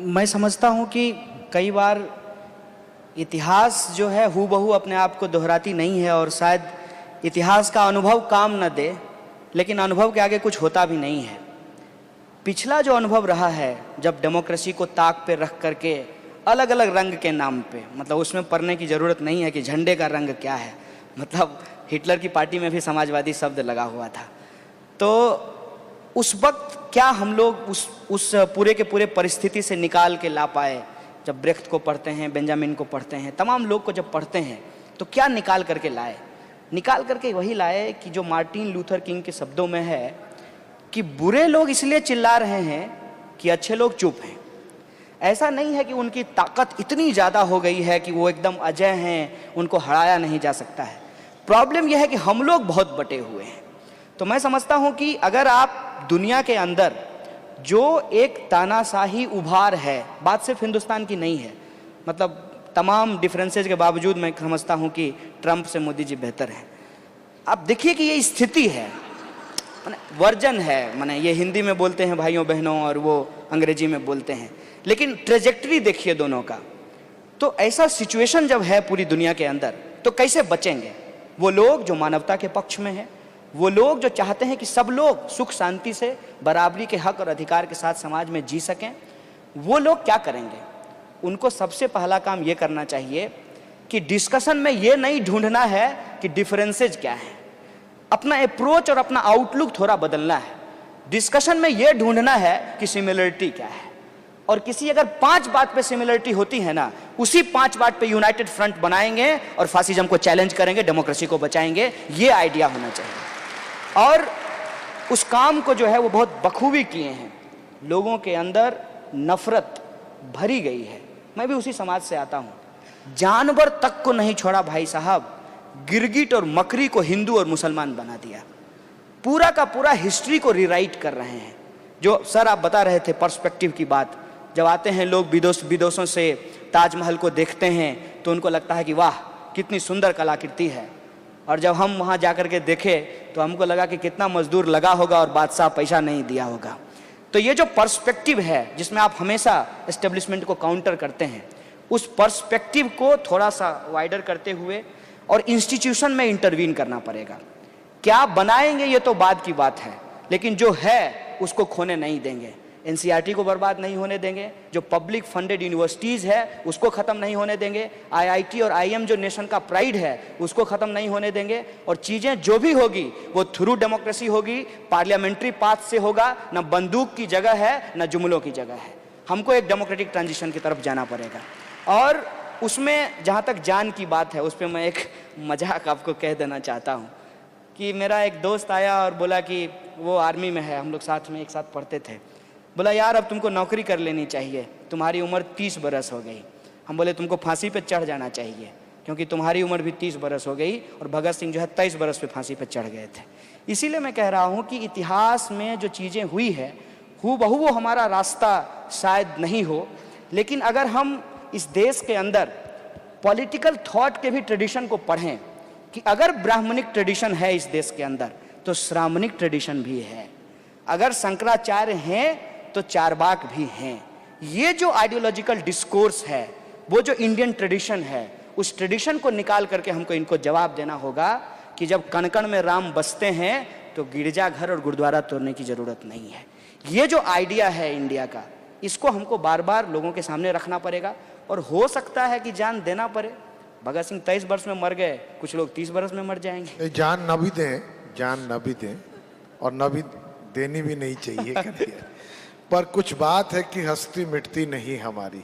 मैं समझता हूँ कि कई बार इतिहास जो है हूबहू अपने आप को दोहराती नहीं है, और शायद इतिहास का अनुभव काम न दे, लेकिन अनुभव के आगे कुछ होता भी नहीं है। पिछला जो अनुभव रहा है, जब डेमोक्रेसी को ताक पे रख करके अलग अलग रंग के नाम पे, मतलब उसमें पढ़ने की ज़रूरत नहीं है कि झंडे का रंग क्या है, मतलब हिटलर की पार्टी में भी समाजवादी शब्द लगा हुआ था। तो उस वक्त क्या हम लोग उस पूरे के पूरे परिस्थिति से निकाल के ला पाए? जब ब्रेख्त को पढ़ते हैं, बेंजामिन को पढ़ते हैं, तमाम लोग को जब पढ़ते हैं तो क्या निकाल करके लाए? निकाल करके वही लाए कि जो मार्टिन लूथर किंग के शब्दों में है कि बुरे लोग इसलिए चिल्ला रहे हैं कि अच्छे लोग चुप हैं। ऐसा नहीं है कि उनकी ताकत इतनी ज़्यादा हो गई है कि वो एकदम अजय हैं, उनको हराया नहीं जा सकता है। प्रॉब्लम यह है कि हम लोग बहुत बटे हुए हैं। तो मैं समझता हूँ कि अगर आप दुनिया के अंदर जो एक तानाशाही उभार है, बात सिर्फ हिंदुस्तान की नहीं है, मतलब तमाम डिफरेंसेज के बावजूद मैं समझता हूँ कि ट्रंप से मोदी जी बेहतर हैं। आप देखिए कि ये स्थिति है, माने वर्जन है, माने ये हिंदी में बोलते हैं भाइयों बहनों और वो अंग्रेजी में बोलते हैं, लेकिन ट्रेजेक्टरी देखिए दोनों का। तो ऐसा सिचुएशन जब है पूरी दुनिया के अंदर, तो कैसे बचेंगे वो लोग जो मानवता के पक्ष में हैं, वो लोग जो चाहते हैं कि सब लोग सुख शांति से बराबरी के हक और अधिकार के साथ समाज में जी सकें? वो लोग क्या करेंगे? उनको सबसे पहला काम ये करना चाहिए कि डिस्कशन में ये नहीं ढूंढना है कि डिफरेंसेज क्या है, अपना अप्रोच और अपना आउटलुक थोड़ा बदलना है। डिस्कशन में ये ढूंढना है कि सिमिलरिटी क्या है, और किसी अगर 5 बात पे सिमिलरिटी होती है ना, उसी 5 बात पे यूनाइटेड फ्रंट बनाएंगे और फासिज्म को चैलेंज करेंगे, डेमोक्रेसी को बचाएंगे। ये आइडिया होना चाहिए। और उस काम को जो है वो बहुत बखूबी किए हैं। लोगों के अंदर नफरत भरी गई है। मैं भी उसी समाज से आता हूँ। जानवर तक को नहीं छोड़ा भाई साहब, गिरगिट और मकड़ी को हिंदू और मुसलमान बना दिया। पूरा का पूरा हिस्ट्री को रिराइट कर रहे हैं। जो सर आप बता रहे थे पर्सपेक्टिव की बात, जब आते हैं लोग विदेशों से ताजमहल को देखते हैं तो उनको लगता है कि वाह कितनी सुंदर कलाकृति है, और जब हम वहाँ जाकर के देखे तो हमको लगा कि कितना मजदूर लगा होगा और बादशाह पैसा नहीं दिया होगा। तो ये जो पर्सपेक्टिव है जिसमें आप हमेशा एस्टेब्लिशमेंट को काउंटर करते हैं, उस पर्सपेक्टिव को थोड़ा सा वाइडर करते हुए और इंस्टीट्यूशन में इंटरवीन करना पड़ेगा। क्या बनाएंगे ये तो बाद की बात है, लेकिन जो है उसको खोने नहीं देंगे। एनसीईआरटी को बर्बाद नहीं होने देंगे, जो पब्लिक फंडेड यूनिवर्सिटीज़ है उसको ख़त्म नहीं होने देंगे, आईआईटी और आईएम जो नेशन का प्राइड है उसको ख़त्म नहीं होने देंगे। और चीज़ें जो भी होगी वो थ्रू डेमोक्रेसी होगी, पार्लियामेंट्री पाथ से होगा। ना बंदूक की जगह है, ना जुमलों की जगह है। हमको एक डेमोक्रेटिक ट्रांजिशन की तरफ जाना पड़ेगा। और उसमें जहाँ तक जान की बात है, उस पर मैं एक मजाक आपको कह देना चाहता हूँ कि मेरा एक दोस्त आया और बोला कि वो आर्मी में है, हम लोग साथ में एक साथ पढ़ते थे। बोला यार अब तुमको नौकरी कर लेनी चाहिए, तुम्हारी उम्र 30 बरस हो गई। हम बोले तुमको फांसी पे चढ़ जाना चाहिए, क्योंकि तुम्हारी उम्र भी 30 बरस हो गई और भगत सिंह जो है 23 बरस पे फांसी पे चढ़ गए थे। इसीलिए मैं कह रहा हूँ कि इतिहास में जो चीज़ें हुई है हूबहू वो हमारा रास्ता शायद नहीं हो, लेकिन अगर हम इस देश के अंदर पॉलिटिकल थॉट के भी ट्रेडिशन को पढ़ें कि अगर ब्राह्मणिक ट्रेडिशन है इस देश के अंदर तो श्रामणिक ट्रेडिशन भी है, अगर शंकराचार्य हैं तो चारवाक भी हैं। ये जो आइडियोलॉजिकल डिस्कोर्स है, वो जो इंडियन ट्रेडिशन है, उस ट्रेडिशन को निकाल करके हमको इनको जवाब देना होगा कि जब कण कण में राम बसते हैं तो गिरजाघर और गुरुद्वारा तोड़ने की जरूरत नहीं है। ये जो आइडिया है इंडिया का, इसको हमको बार बार लोगों के सामने रखना पड़ेगा। और हो सकता है कि जान देना पड़े। भगत सिंह 23 वर्ष में मर गए, कुछ लोग 30 वर्ष में मर जाएंगे। जान न भी दें, जान न भी दें और न भी देनी भी नहीं चाहिए कभी। पर कुछ बात है कि हस्ती मिटती नहीं हमारी।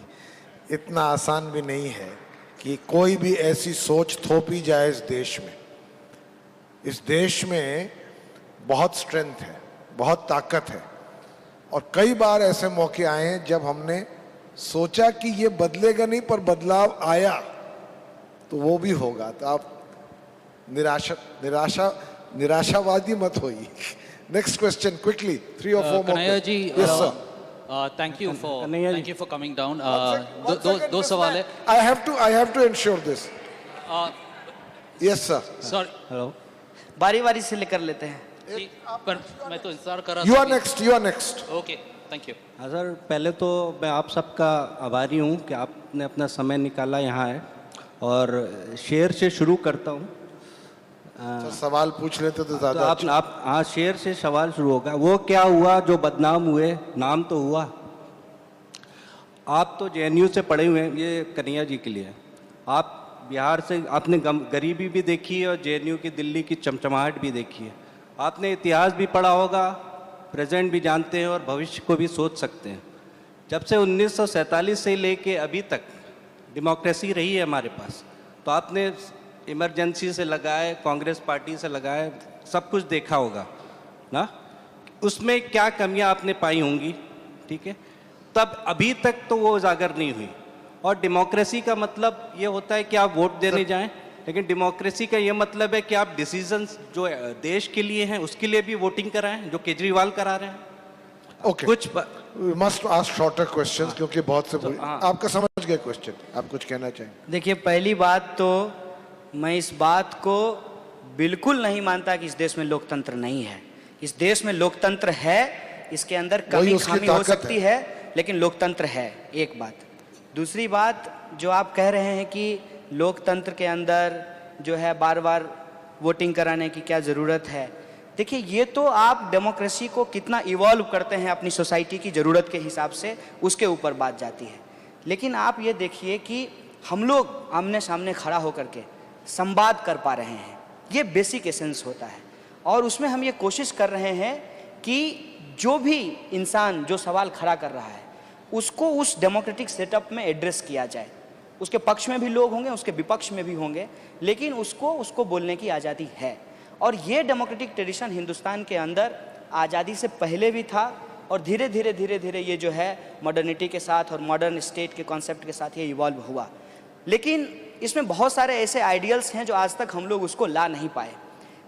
इतना आसान भी नहीं है कि कोई भी ऐसी सोच थोपी जाए इस देश में। इस देश में बहुत स्ट्रेंथ है, बहुत ताकत है, और कई बार ऐसे मौके आए हैं जब हमने सोचा कि ये बदलेगा नहीं, पर बदलाव आया तो वो भी होगा। तो आप निराशावादी मत होइए। Next question, quickly. 3 or 4 more. Kanhaiya ji, yes sir. Thank you for coming down. दो सवाल है. I have to ensure this. Yes sir. Sorry. Hello, बारी बारी से लेकर लेते हैं। पर मैं तो इंतजार कर रहा You था are next. You are next. Okay, thank you. हाँ सर, पहले तो मैं आप सबका आभारी हूँ कि आपने अपना समय निकाला यहाँ है, और शेर से शुरू करता हूँ। तो सवाल पूछ लेते तो ज्यादा तो आप हाँ, शेर से सवाल शुरू होगा। वो क्या हुआ जो बदनाम हुए, नाम तो हुआ। आप तो जेएनयू से पढ़े हुए हैं, ये कन्हैया जी के लिए। आप बिहार से, आपने गरीबी भी देखी है और जेएनयू की दिल्ली की चमचमाहट भी देखी है। आपने इतिहास भी पढ़ा होगा प्रेजेंट भी जानते हैं और भविष्य को भी सोच सकते हैं। जब से 1947 से लेके अभी तक डेमोक्रेसी रही है हमारे पास, तो आपने इमरजेंसी से लगाए, कांग्रेस पार्टी से लगाए, सब कुछ देखा होगा ना। उसमें क्या कमियां आपने पाई होंगी, ठीक है, तब अभी तक तो वो उजागर नहीं हुई। और डेमोक्रेसी का मतलब ये होता है कि आप वोट देने जाएं, लेकिन डेमोक्रेसी का ये मतलब है कि आप डिसीजंस जो देश के लिए हैं उसके लिए भी वोटिंग कराएं, जो केजरीवाल करा रहे हैं। ओके, कुछ मस्ट आस्क शॉर्टर क्वेश्चंस, क्योंकि बहुत से आपका समझ गए क्वेश्चन, आप कुछ कहना चाहेंगे? देखिए, पहली बात तो मैं इस बात को बिल्कुल नहीं मानता कि इस देश में लोकतंत्र नहीं है। इस देश में लोकतंत्र है, इसके अंदर कमी खामी हो सकती है, लेकिन लोकतंत्र है, एक बात। दूसरी बात, जो आप कह रहे हैं कि लोकतंत्र के अंदर जो है बार बार वोटिंग कराने की क्या ज़रूरत है, देखिए ये तो आप डेमोक्रेसी को कितना इवॉल्व करते हैं अपनी सोसाइटी की ज़रूरत के हिसाब से, उसके ऊपर बात जाती है। लेकिन आप ये देखिए कि हम लोग आमने सामने खड़ा होकर के संवाद कर पा रहे हैं, ये बेसिक एसेंस होता है। और उसमें हम ये कोशिश कर रहे हैं कि जो भी इंसान जो सवाल खड़ा कर रहा है उसको उस डेमोक्रेटिक सेटअप में एड्रेस किया जाए। उसके पक्ष में भी लोग होंगे, उसके विपक्ष में भी होंगे, लेकिन उसको बोलने की आज़ादी है। और ये डेमोक्रेटिक ट्रेडिशन हिंदुस्तान के अंदर आज़ादी से पहले भी था, और धीरे धीरे ये जो है मॉडर्निटी के साथ और मॉडर्न स्टेट के कॉन्सेप्ट के साथ ये इवॉल्व हुआ। लेकिन इसमें बहुत सारे ऐसे आइडियल्स हैं जो आज तक हम लोग उसको ला नहीं पाए।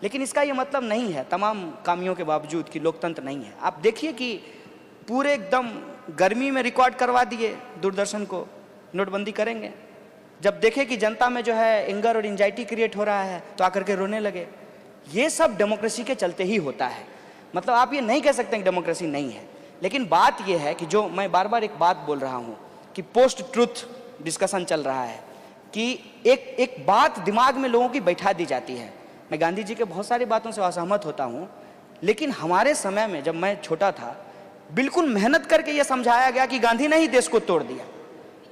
लेकिन इसका ये मतलब नहीं है तमाम खामियों के बावजूद कि लोकतंत्र नहीं है। आप देखिए कि पूरे एकदम गर्मी में रिकॉर्ड करवा दिए दूरदर्शन को, नोटबंदी करेंगे, जब देखे कि जनता में जो है एंगर और एंजाइटी क्रिएट हो रहा है तो आकर के रोने लगे। ये सब डेमोक्रेसी के चलते ही होता है। मतलब आप ये नहीं कह सकते कि डेमोक्रेसी नहीं है। लेकिन बात ये है कि जो मैं बार बार एक बात बोल रहा हूँ कि पोस्ट ट्रुथ डिस्कशन चल रहा है, कि एक बात दिमाग में लोगों की बैठा दी जाती है। मैं गांधी जी के बहुत सारी बातों से असहमत होता हूँ, लेकिन हमारे समय में जब मैं छोटा था बिल्कुल मेहनत करके ये समझाया गया कि गांधी ने ही देश को तोड़ दिया।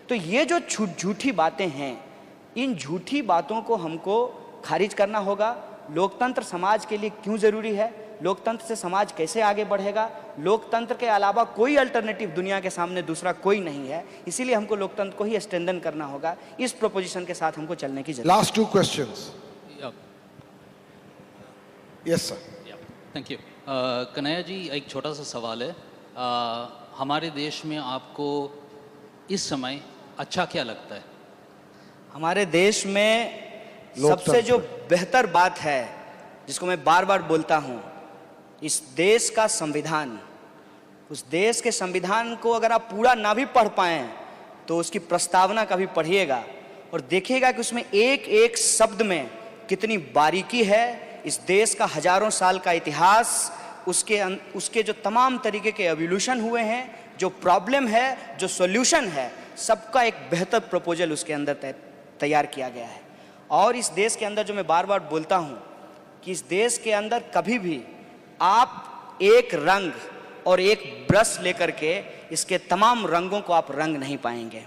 तो ये जो झूठी बातें हैं, इन झूठी बातों को हमको खारिज करना होगा। लोकतंत्र समाज के लिए क्यों ज़रूरी है, लोकतंत्र से समाज कैसे आगे बढ़ेगा, लोकतंत्र के अलावा कोई अल्टरनेटिव दुनिया के सामने दूसरा कोई नहीं है। इसीलिए हमको लोकतंत्र को ही स्ट्रेंथन करना होगा। इस प्रोपोजिशन के साथ हमको चलने की जरूरत है। Last 2 questions. Yes sir. Thank you. Kanhaiya ji, एक छोटा सा सवाल है। हमारे देश में आपको इस समय अच्छा क्या लगता है? हमारे देश में सबसे जो बेहतर बात है, जिसको मैं बार बार बोलता हूँ, इस देश का संविधान। उस देश के संविधान को अगर आप पूरा ना भी पढ़ पाएं तो उसकी प्रस्तावना का भी पढ़िएगा और देखिएगा कि उसमें एक एक शब्द में कितनी बारीकी है। इस देश का हजारों साल का इतिहास, उसके जो तमाम तरीके के एवोल्यूशन हुए हैं, जो प्रॉब्लम है, जो सॉल्यूशन है, सबका एक बेहतर प्रपोजल उसके अंदर तैयार किया गया है। और इस देश के अंदर जो मैं बार बार बोलता हूँ कि इस देश के अंदर कभी भी आप एक रंग और एक ब्रश लेकर के इसके तमाम रंगों को आप रंग नहीं पाएंगे।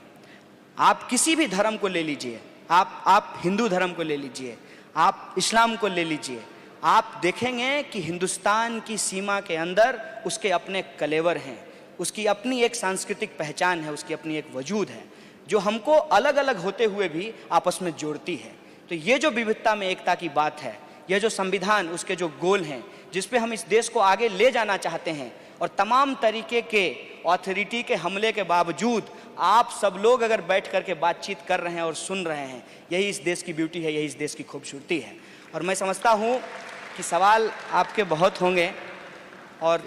आप किसी भी धर्म को ले लीजिए, आप हिंदू धर्म को ले लीजिए, आप इस्लाम को ले लीजिए, आप देखेंगे कि हिंदुस्तान की सीमा के अंदर उसके अपने कलेवर हैं, उसकी अपनी एक सांस्कृतिक पहचान है, उसकी अपनी एक वजूद है जो हमको अलग अलग होते हुए भी आपस में जोड़ती है। तो ये जो विविधता में एकता की बात है, यह जो संविधान, उसके जो गोल हैं, जिस पे हम इस देश को आगे ले जाना चाहते हैं, और तमाम तरीके के ऑथोरिटी के हमले के बावजूद आप सब लोग अगर बैठ करके बातचीत कर रहे हैं और सुन रहे हैं, यही इस देश की ब्यूटी है, यही इस देश की खूबसूरती है। और मैं समझता हूँ कि सवाल आपके बहुत होंगे और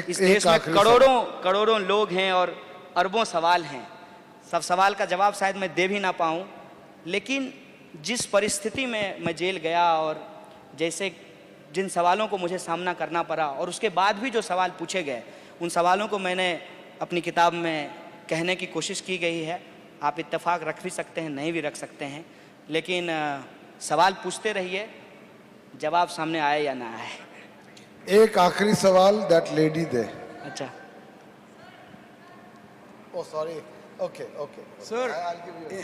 इस देश में करोड़ों लोग हैं और अरबों सवाल हैं। सब सवाल का जवाब शायद मैं दे भी ना पाऊँ, लेकिन जिस परिस्थिति में मैं जेल गया और जैसे जिन सवालों को मुझे सामना करना पड़ा और उसके बाद भी जो सवाल पूछे गए, उन सवालों को मैंने अपनी किताब में कहने की कोशिश की गई है। आप इत्तेफाक रख भी सकते हैं, नहीं भी रख सकते हैं, लेकिन सवाल पूछते रहिए, जवाब सामने आए या ना आए। एक आखिरी सवाल, दैट लेडी दे। अच्छा, oh sorry, okay. Sir,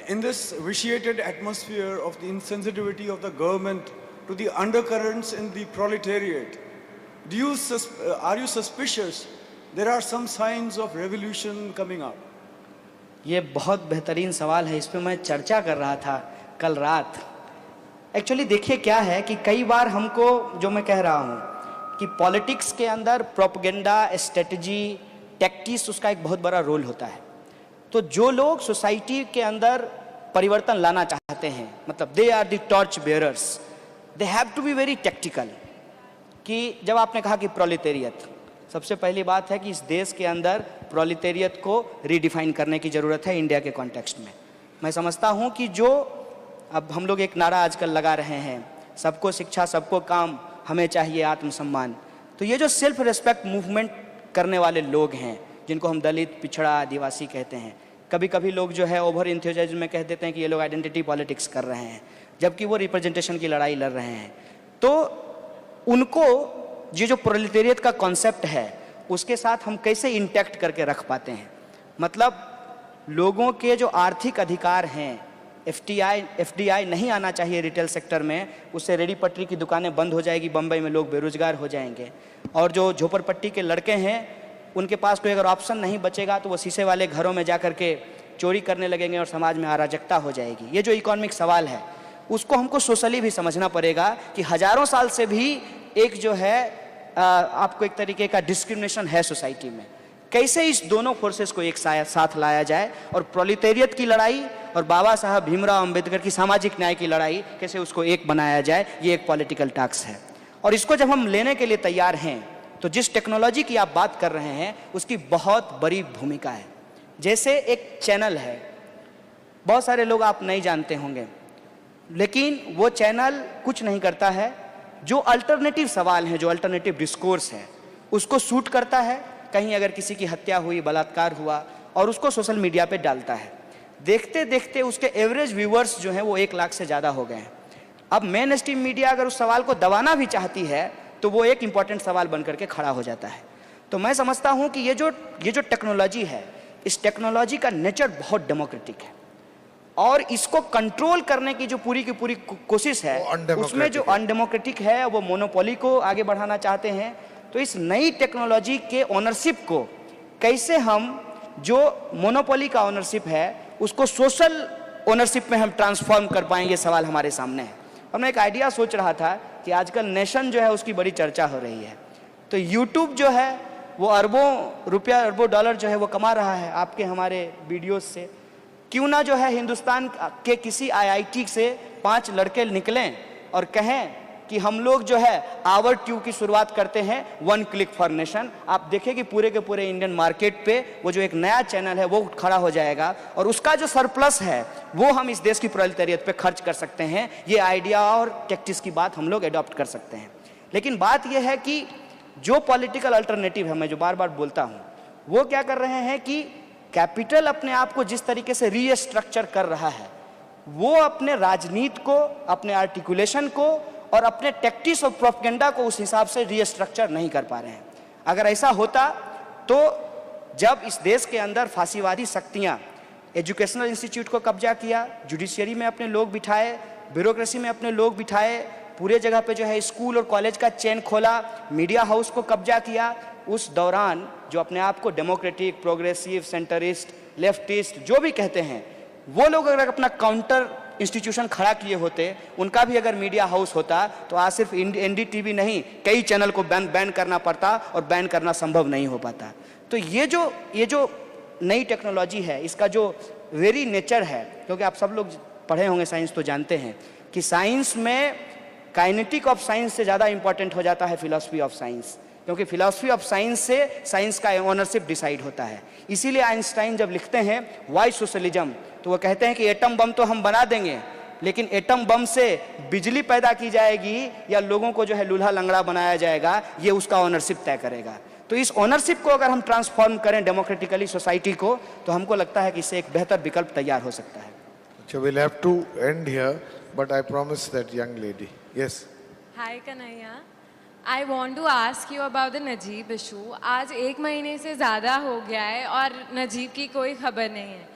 in this vitiated atmosphere of the insensitivity of the government to the undercurrents in the proletariat, are you suspicious there are some signs of revolution coming up? ये बहुत बेहतरीन सवाल है, इस पे मैं चर्चा कर रहा था कल रात। एक्चुअली देखिए क्या है कि कई बार हमको, जो मैं कह रहा हूँ कि पॉलिटिक्स के अंदर प्रोपेगेंडा, स्ट्रेटजी, टैक्टिक्स, उसका एक बहुत बड़ा रोल होता है। तो जो लोग सोसाइटी के अंदर परिवर्तन लाना चाहते हैं, मतलब they are the torch bearers, they have to be very tactical. कि जब आपने कहा कि प्रोलेटेरियत, सबसे पहली बात है कि इस देश के अंदर प्रोलेटेरियत को रीडिफाइन करने की ज़रूरत है इंडिया के कॉन्टेक्स्ट में। मैं समझता हूँ कि जो अब हम लोग एक नारा आजकल लगा रहे हैं, सबको शिक्षा, सबको काम, हमें चाहिए आत्मसम्मान, तो ये जो सेल्फ रिस्पेक्ट मूवमेंट करने वाले लोग हैं, जिनको हम दलित, पिछड़ा, आदिवासी कहते हैं, कभी कभी लोग जो है ओवर इंथुजियाज्म में कह देते हैं कि ये लोग आइडेंटिटी पॉलिटिक्स कर रहे हैं, जबकि वो रिप्रेजेंटेशन की लड़ाई लड़ रहे हैं। तो उनको ये जो प्रोलेटेरियत का कॉन्सेप्ट है उसके साथ हम कैसे इंटैक्ट करके रख पाते हैं। मतलब लोगों के जो आर्थिक अधिकार हैं, एफडीआई नहीं आना चाहिए रिटेल सेक्टर में, उससे रेडी पटरी की दुकानें बंद हो जाएगी, बम्बई में लोग बेरोजगार हो जाएंगे। और जो झोपड़पट्टी के लड़के हैं उनके पास कोई अगर ऑप्शन नहीं बचेगा तो वो शीशे वाले घरों में जा कर के चोरी करने लगेंगे और समाज में अराजकता हो जाएगी। ये जो इकोनॉमिक सवाल है उसको हमको सोशली भी समझना पड़ेगा कि हजारों साल से भी एक जो है आपको एक तरीके का डिस्क्रिमिनेशन है सोसाइटी में। कैसे इस दोनों फोर्सेस को एक साथ लाया जाए और प्रोलेटेरियत की लड़ाई और बाबा साहब भीमराव अंबेडकर की सामाजिक न्याय की लड़ाई कैसे उसको एक बनाया जाए, ये एक पॉलिटिकल टास्क है। और इसको जब हम लेने के लिए तैयार हैं तो जिस टेक्नोलॉजी की आप बात कर रहे हैं उसकी बहुत बड़ी भूमिका है। जैसे एक चैनल है, बहुत सारे लोग आप नहीं जानते होंगे, लेकिन वो चैनल कुछ नहीं करता है, जो अल्टरनेटिव सवाल हैं, जो अल्टरनेटिव डिस्कोर्स है उसको शूट करता है। कहीं अगर किसी की हत्या हुई, बलात्कार हुआ, और उसको सोशल मीडिया पे डालता है। देखते देखते उसके एवरेज व्यूअर्स जो हैं वो 1 लाख से ज़्यादा हो गए हैं। अब मेन स्ट्रीम मीडिया अगर उस सवाल को दबाना भी चाहती है तो वो एक इम्पॉर्टेंट सवाल बन करके खड़ा हो जाता है। तो मैं समझता हूँ कि ये जो टेक्नोलॉजी है, इस टेक्नोलॉजी का नेचर बहुत डेमोक्रेटिक है और इसको कंट्रोल करने की जो पूरी की पूरी कोशिश है उसमें जो अनडेमोक्रेटिक है वो मोनोपोली को आगे बढ़ाना चाहते हैं। तो इस नई टेक्नोलॉजी के ओनरशिप को कैसे हम, जो मोनोपोली का ओनरशिप है उसको सोशल ओनरशिप में हम ट्रांसफॉर्म कर पाएंगे, ये सवाल हमारे सामने है। और मैं एक आइडिया सोच रहा था कि आजकल नेशन जो है उसकी बड़ी चर्चा हो रही है, तो यूट्यूब जो है वो अरबों रुपया, अरबों डॉलर जो है वो कमा रहा है आपके हमारे वीडियोस से। क्यों ना जो है हिंदुस्तान के किसी IIT से 5 लड़के निकलें और कहें कि हम लोग जो है आवर ट्यूब की शुरुआत करते हैं, 1 क्लिक फॉर नेशन। आप देखें कि पूरे के पूरे इंडियन मार्केट पे वो जो एक नया चैनल है वो खड़ा हो जाएगा और उसका जो सरप्लस है वो हम इस देश की प्रोलेटेरियत पे खर्च कर सकते हैं। ये आइडिया और टैक्टिक्स की बात हम लोग एडॉप्ट कर सकते हैं। लेकिन बात यह है कि जो पॉलिटिकल अल्टरनेटिव है, मैं जो बार बार बोलता हूँ, वो क्या कर रहे हैं कि कैपिटल अपने आप को जिस तरीके से रीस्ट्रक्चर कर रहा है वो अपने राजनीति को, अपने आर्टिकुलेशन को और अपने टैक्टिक्स और प्रोपेगेंडा को उस हिसाब से रीस्ट्रक्चर नहीं कर पा रहे हैं। अगर ऐसा होता तो जब इस देश के अंदर फांसीवादी शक्तियाँ एजुकेशनल इंस्टीट्यूट को कब्जा किया, जुडिशियरी में अपने लोग बिठाए, ब्यूरोक्रेसी में अपने लोग बिठाए, पूरे जगह पे जो है स्कूल और कॉलेज का चेन खोला, मीडिया हाउस को कब्जा किया, उस दौरान जो अपने आप को डेमोक्रेटिक, प्रोग्रेसिव, सेंटरिस्ट, लेफ्टिस्ट जो भी कहते हैं, वो लोग अगर अपना काउंटर इंस्टीट्यूशन खड़ा किए होते, उनका भी अगर मीडिया हाउस होता तो आज सिर्फ NDTV नहीं कई चैनल को बैन करना पड़ता और बैन करना संभव नहीं हो पाता। तो ये जो नई टेक्नोलॉजी है इसका जो वेरी नेचर है, क्योंकि आप सब लोग पढ़े होंगे साइंस तो जानते हैं कि साइंस में काइनेटिक ऑफ साइंस से ज़्यादा इंपॉर्टेंट हो जाता है फिलॉसफी ऑफ साइंस, क्योंकि फिलॉसफी ऑफ साइंस से साइंस का ओनरशिप डिसाइड होता है। इसीलिए आइंस्टाइन जब लिखते हैं वाई सोशलिज्म तो वो कहते हैं कि एटम बम तो हम बना देंगे, लेकिन एटम बम से बिजली पैदा की जाएगी या लोगों को जो है लूल्हा लंगड़ा बनाया जाएगा, ये उसका ओनरशिप तय करेगा। तो इस ओनरशिप को अगर हम ट्रांसफॉर्म करें डेमोक्रेटिकली सोसाइटी को, तो हमको लगता है कि इससे एक बेहतर विकल्प तैयार हो सकता है। So we'll have to end here, but I promise that young lady. Yes. Hi Kanhaiya, I want to ask you about the Najeeb issue. आज 1 महीने से ज़्यादा हो गया है और नजीब की कोई खबर नहीं है,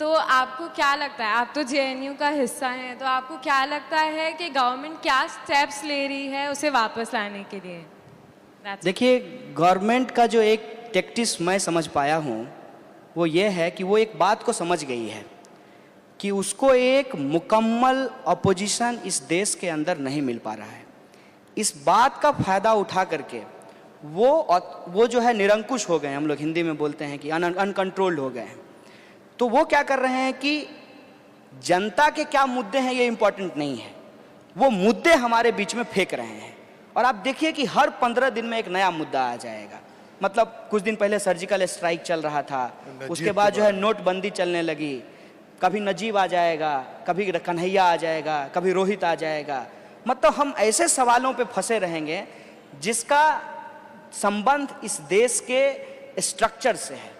तो आपको क्या लगता है, आप तो JNU का हिस्सा हैं, तो आपको क्या लगता है कि गवर्नमेंट क्या स्टेप्स ले रही है उसे वापस लाने के लिए? देखिए, गवर्नमेंट का जो एक टैक्टिस मैं समझ पाया हूँ वो ये है कि वो एक बात को समझ गई है कि उसको एक मुकम्मल अपोजिशन इस देश के अंदर नहीं मिल पा रहा है। इस बात का फायदा उठा करके वो जो है निरंकुश हो गए, हम लोग हिंदी में बोलते हैं कि अनकंट्रोल्ड हो गए हैं। तो वो क्या कर रहे हैं कि जनता के क्या मुद्दे हैं ये इम्पोर्टेंट नहीं है, वो मुद्दे हमारे बीच में फेंक रहे हैं। और आप देखिए कि हर 15 दिन में एक नया मुद्दा आ जाएगा। मतलब कुछ दिन पहले सर्जिकल स्ट्राइक चल रहा था, उसके बाद जो है नोटबंदी चलने लगी, कभी नजीब आ जाएगा, कभी कन्हैया आ जाएगा, कभी रोहित आ जाएगा। मतलब हम ऐसे सवालों पे फंसे रहेंगे जिसका संबंध इस देश के स्ट्रक्चर से है,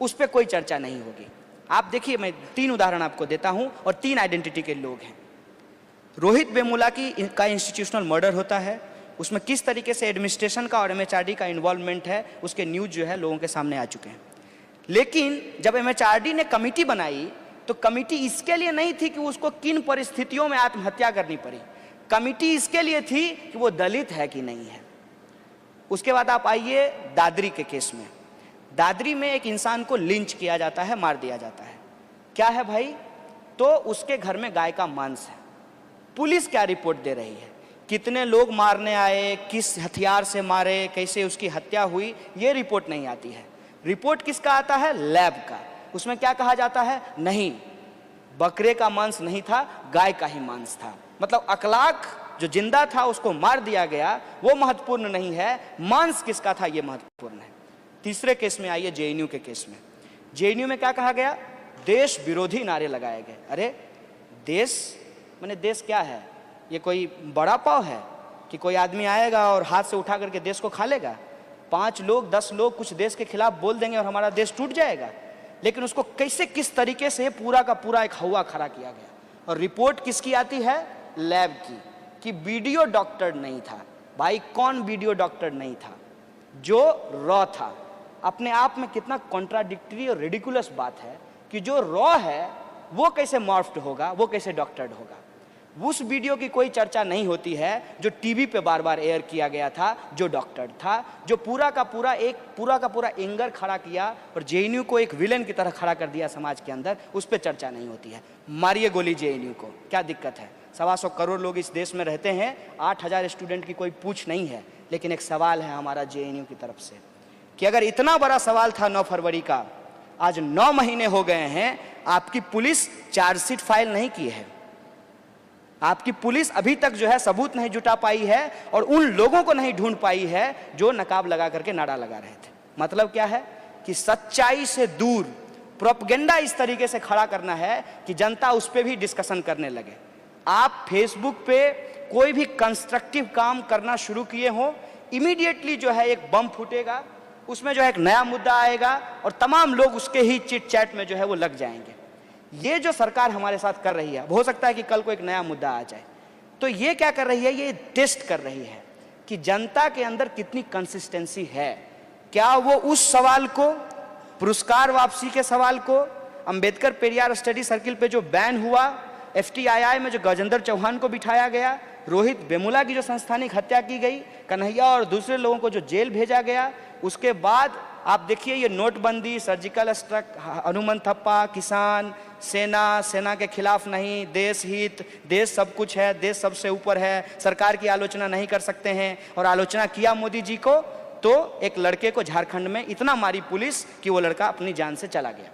उस पर कोई चर्चा नहीं होगी। आप देखिए, मैं 3 उदाहरण आपको देता हूं और 3 आइडेंटिटी के लोग हैं। रोहित वेमुला का इंस्टीट्यूशनल मर्डर होता है, उसमें किस तरीके से एडमिनिस्ट्रेशन का और एमएचआरडी का इन्वॉल्वमेंट है उसके न्यूज़ जो है लोगों के सामने आ चुके हैं। लेकिन जब एमएचआरडी ने कमेटी बनाई तो कमेटी इसके लिए नहीं थी कि उसको किन परिस्थितियों में आत्महत्या करनी पड़ी, कमेटी इसके लिए थी कि वो दलित है कि नहीं है। उसके बाद आप आइए दादरी के केस में। दादरी में एक इंसान को लिंच किया जाता है, मार दिया जाता है। क्या है भाई? तो उसके घर में गाय का मांस है। पुलिस क्या रिपोर्ट दे रही है, कितने लोग मारने आए, किस हथियार से मारे, कैसे उसकी हत्या हुई, ये रिपोर्ट नहीं आती है। रिपोर्ट किसका आता है? लैब का। उसमें क्या कहा जाता है? नहीं, बकरे का मांस नहीं था, गाय का ही मांस था। मतलब अखलाक जो जिंदा था उसको मार दिया गया, वो महत्वपूर्ण नहीं है, मांस किसका था ये महत्वपूर्ण है। तीसरे केस में आइए, जेएनयू के केस में। जेएनयू में क्या कहा गया? देश विरोधी नारे लगाए गए। अरे देश माने देश क्या है? ये कोई बड़ा पाव है कि कोई आदमी आएगा और हाथ से उठा करके देश को खा लेगा? 5 लोग 10 लोग कुछ देश के खिलाफ बोल देंगे और हमारा देश टूट जाएगा। लेकिन उसको कैसे किस तरीके से पूरा का पूरा एक हवा खड़ा किया गया। और रिपोर्ट किसकी आती है? लैब की, कि वीडियो डॉक्टर नहीं था। भाई कौन वीडियो डॉक्टर नहीं था? जो रॉ था। अपने आप में कितना कॉन्ट्राडिक्टरी और रेडिकुलस बात है कि जो रॉ है वो कैसे मॉर्फ्ड होगा, वो कैसे डॉक्टर्ड होगा। उस वीडियो की कोई चर्चा नहीं होती है जो टीवी पे बार बार एयर किया गया था, जो डॉक्टर था, जो पूरा का पूरा एंगर खड़ा किया और जेएनयू को एक विलेन की तरह खड़ा कर दिया समाज के अंदर, उस पर चर्चा नहीं होती है। मारिए गोली जेएनयू को, क्या दिक्कत है? 125 करोड़ लोग इस देश में रहते हैं, 8000 स्टूडेंट की कोई पूछ नहीं है। लेकिन एक सवाल है हमारा जेएनयू की तरफ से कि अगर इतना बड़ा सवाल था 9 फरवरी का, आज 9 महीने हो गए हैं, आपकी पुलिस चार्जशीट फाइल नहीं की है, आपकी पुलिस अभी तक जो है सबूत नहीं जुटा पाई है और उन लोगों को नहीं ढूंढ पाई है जो नकाब लगा करके नारा लगा रहे थे। मतलब क्या है कि सच्चाई से दूर प्रोपेगेंडा इस तरीके से खड़ा करना है कि जनता उस पर भी डिस्कशन करने लगे। आप फेसबुक पे कोई भी कंस्ट्रक्टिव काम करना शुरू किए हो, इमीडिएटली जो है एक बम फूटेगा, उसमें जो है एक नया मुद्दा आएगा और तमाम लोग उसके ही चिट चैट में जो है वो लग जाएंगे। ये जो सरकार हमारे साथ कर रही है, हो सकता है कि कल को एक नया मुद्दा आ जाए, तो ये क्या कर रही है? ये टेस्ट कर रही है कि जनता के अंदर कितनी कंसिस्टेंसी है। क्या वो उस सवाल को, पुरस्कार वापसी के सवाल को, अंबेडकर पेरियार स्टडी सर्किल पे जो बैन हुआ, FTII में जो गजेंद्र चौहान को बिठाया गया, रोहित वेमुला की जो संस्थानिक हत्या की गई, कन्हैया और दूसरे लोगों को जो जेल भेजा गया, उसके बाद आप देखिए ये नोटबंदी, सर्जिकल स्ट्राइक, हनुमान थप्पा, किसान, सेना के खिलाफ नहीं, देश हित, देश सब कुछ है, देश सबसे ऊपर है, सरकार की आलोचना नहीं कर सकते हैं। और आलोचना किया मोदी जी को तो एक लड़के को झारखंड में इतना मारी पुलिस कि वो लड़का अपनी जान से चला गया।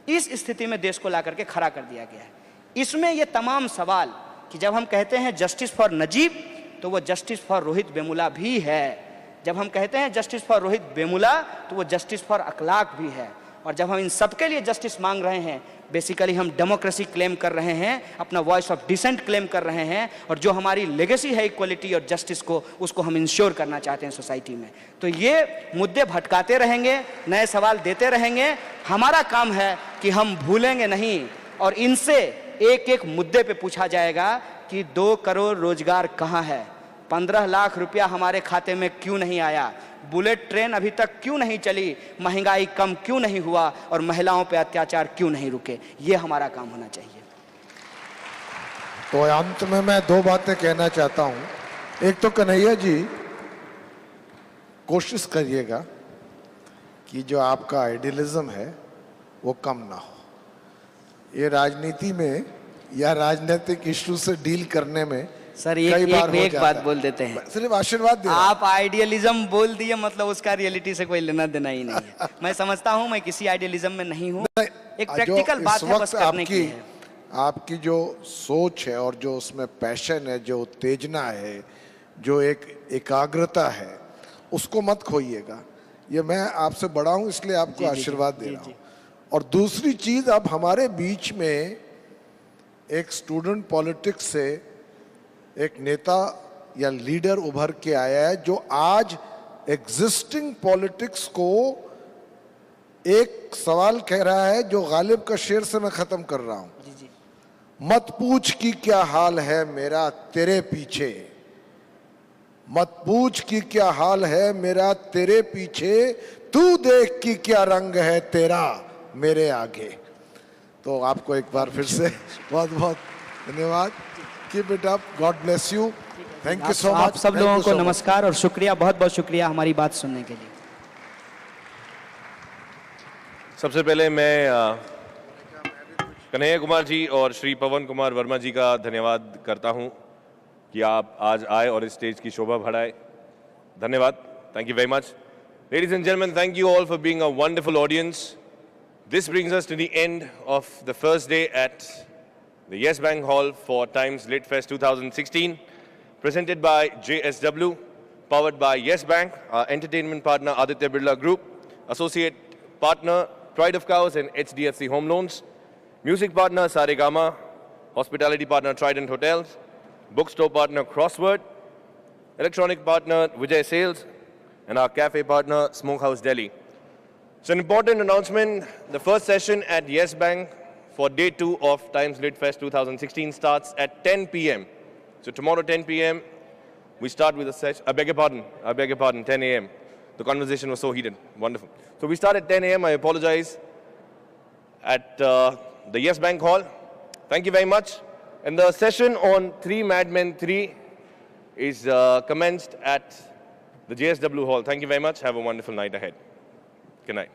इस स्थिति में देश को ला करके खड़ा कर दिया गया है। इसमें ये तमाम सवाल कि जब हम कहते हैं जस्टिस फॉर नजीब तो वो जस्टिस फॉर रोहित वेमुला भी है, जब हम कहते हैं जस्टिस फॉर रोहित वेमुला तो वो जस्टिस फॉर अखलाक भी है। और जब हम इन सब के लिए जस्टिस मांग रहे हैं, बेसिकली हम डेमोक्रेसी क्लेम कर रहे हैं, अपना वॉइस ऑफ डिसेंट क्लेम कर रहे हैं, और जो हमारी लेगेसी है इक्वलिटी और जस्टिस को, उसको हम इंश्योर करना चाहते हैं सोसाइटी में। तो ये मुद्दे भटकाते रहेंगे, नए सवाल देते रहेंगे। हमारा काम है कि हम भूलेंगे नहीं और इनसे एक एक मुद्दे पे पूछा जाएगा कि 2 करोड़ रोजगार कहाँ है, 15 लाख रुपया हमारे खाते में क्यों नहीं आया, बुलेट ट्रेन अभी तक क्यों नहीं चली, महंगाई कम क्यों नहीं हुआ और महिलाओं पे अत्याचार क्यों नहीं रुके। ये हमारा काम होना चाहिए। तो अंत में मैं 2 बातें कहना चाहता हूं। एक तो कन्हैया जी, कोशिश करिएगा कि जो आपका आइडियलिज्म है वो कम ना हो। ये राजनीति में या राजनीतिक इशू से डील करने में सर कई बार हो एक जाता बात है। बोल देते हैं, सिर्फ आशीर्वाद दे रहा हूं। आप आइडियलिज्म बोल दिए मतलब उसका रियलिटी से कोई लेना देना ही नहीं है। मैं समझता हूँ मैं किसी आइडियलिज्म में नहीं हूँ, एक जो प्रैक्टिकल इस बात है बस वक्त करने की है। आपकी जो सोच है और जो उसमें पैशन है, जो उत्तेजना है, जो एक एकाग्रता है, उसको मत खोइएगा। ये मैं आपसे बड़ा हूं इसलिए आपको आशीर्वाद दे रहा हूं। और दूसरी चीज, अब हमारे बीच में एक स्टूडेंट पॉलिटिक्स से एक नेता या लीडर उभर के आया है जो आज एग्जिस्टिंग पॉलिटिक्स को एक सवाल कह रहा है जो गालिब का शेर से मैं खत्म कर रहा हूं। मत पूछ कि क्या हाल है मेरा तेरे पीछे, मत पूछ कि क्या हाल है मेरा तेरे पीछे, तू देख कि क्या रंग है तेरा मेरे आगे। तो आपको एक बार फिर से बहुत बहुत धन्यवाद। Keep it up, God bless you, thank you so much. आप सब लोगों को नमस्कार और शुक्रिया, बहुत बहुत शुक्रिया हमारी बात सुनने के लिए। सबसे पहले मैं कन्हैया कुमार जी और श्री पवन कुमार वर्मा जी का धन्यवाद करता हूं कि आप आज आए और इस स्टेज की शोभा बढ़ाए। धन्यवाद, thank you very much. Ladies and gentlemen, thank you all for being a wonderful audience. This brings us to the end of the first day at the Yes Bank Hall for Times Lit Fest 2016, presented by JSW, powered by Yes Bank, our entertainment partner Aditya Birla Group, associate partner Pride of Cows and HDFC Home Loans, music partner Saregama, hospitality partner Trident Hotels, bookstore partner Crossword, electronic partner Vijay Sales, and our cafe partner Smokehouse Delhi. It's an important announcement. The first session at Yes Bank for day 2 of Times Lit Fest 2016 starts at 10 p.m. So tomorrow 10 p.m. we start with a session. I beg your pardon, 10 a.m. The conversation was so heated. Wonderful. So we start at 10 a.m. I apologize. At the Yes Bank Hall. Thank you very much. And the session on 3 Mad Men 3 is commenced at the JSW Hall. Thank you very much. Have a wonderful night ahead. Good night.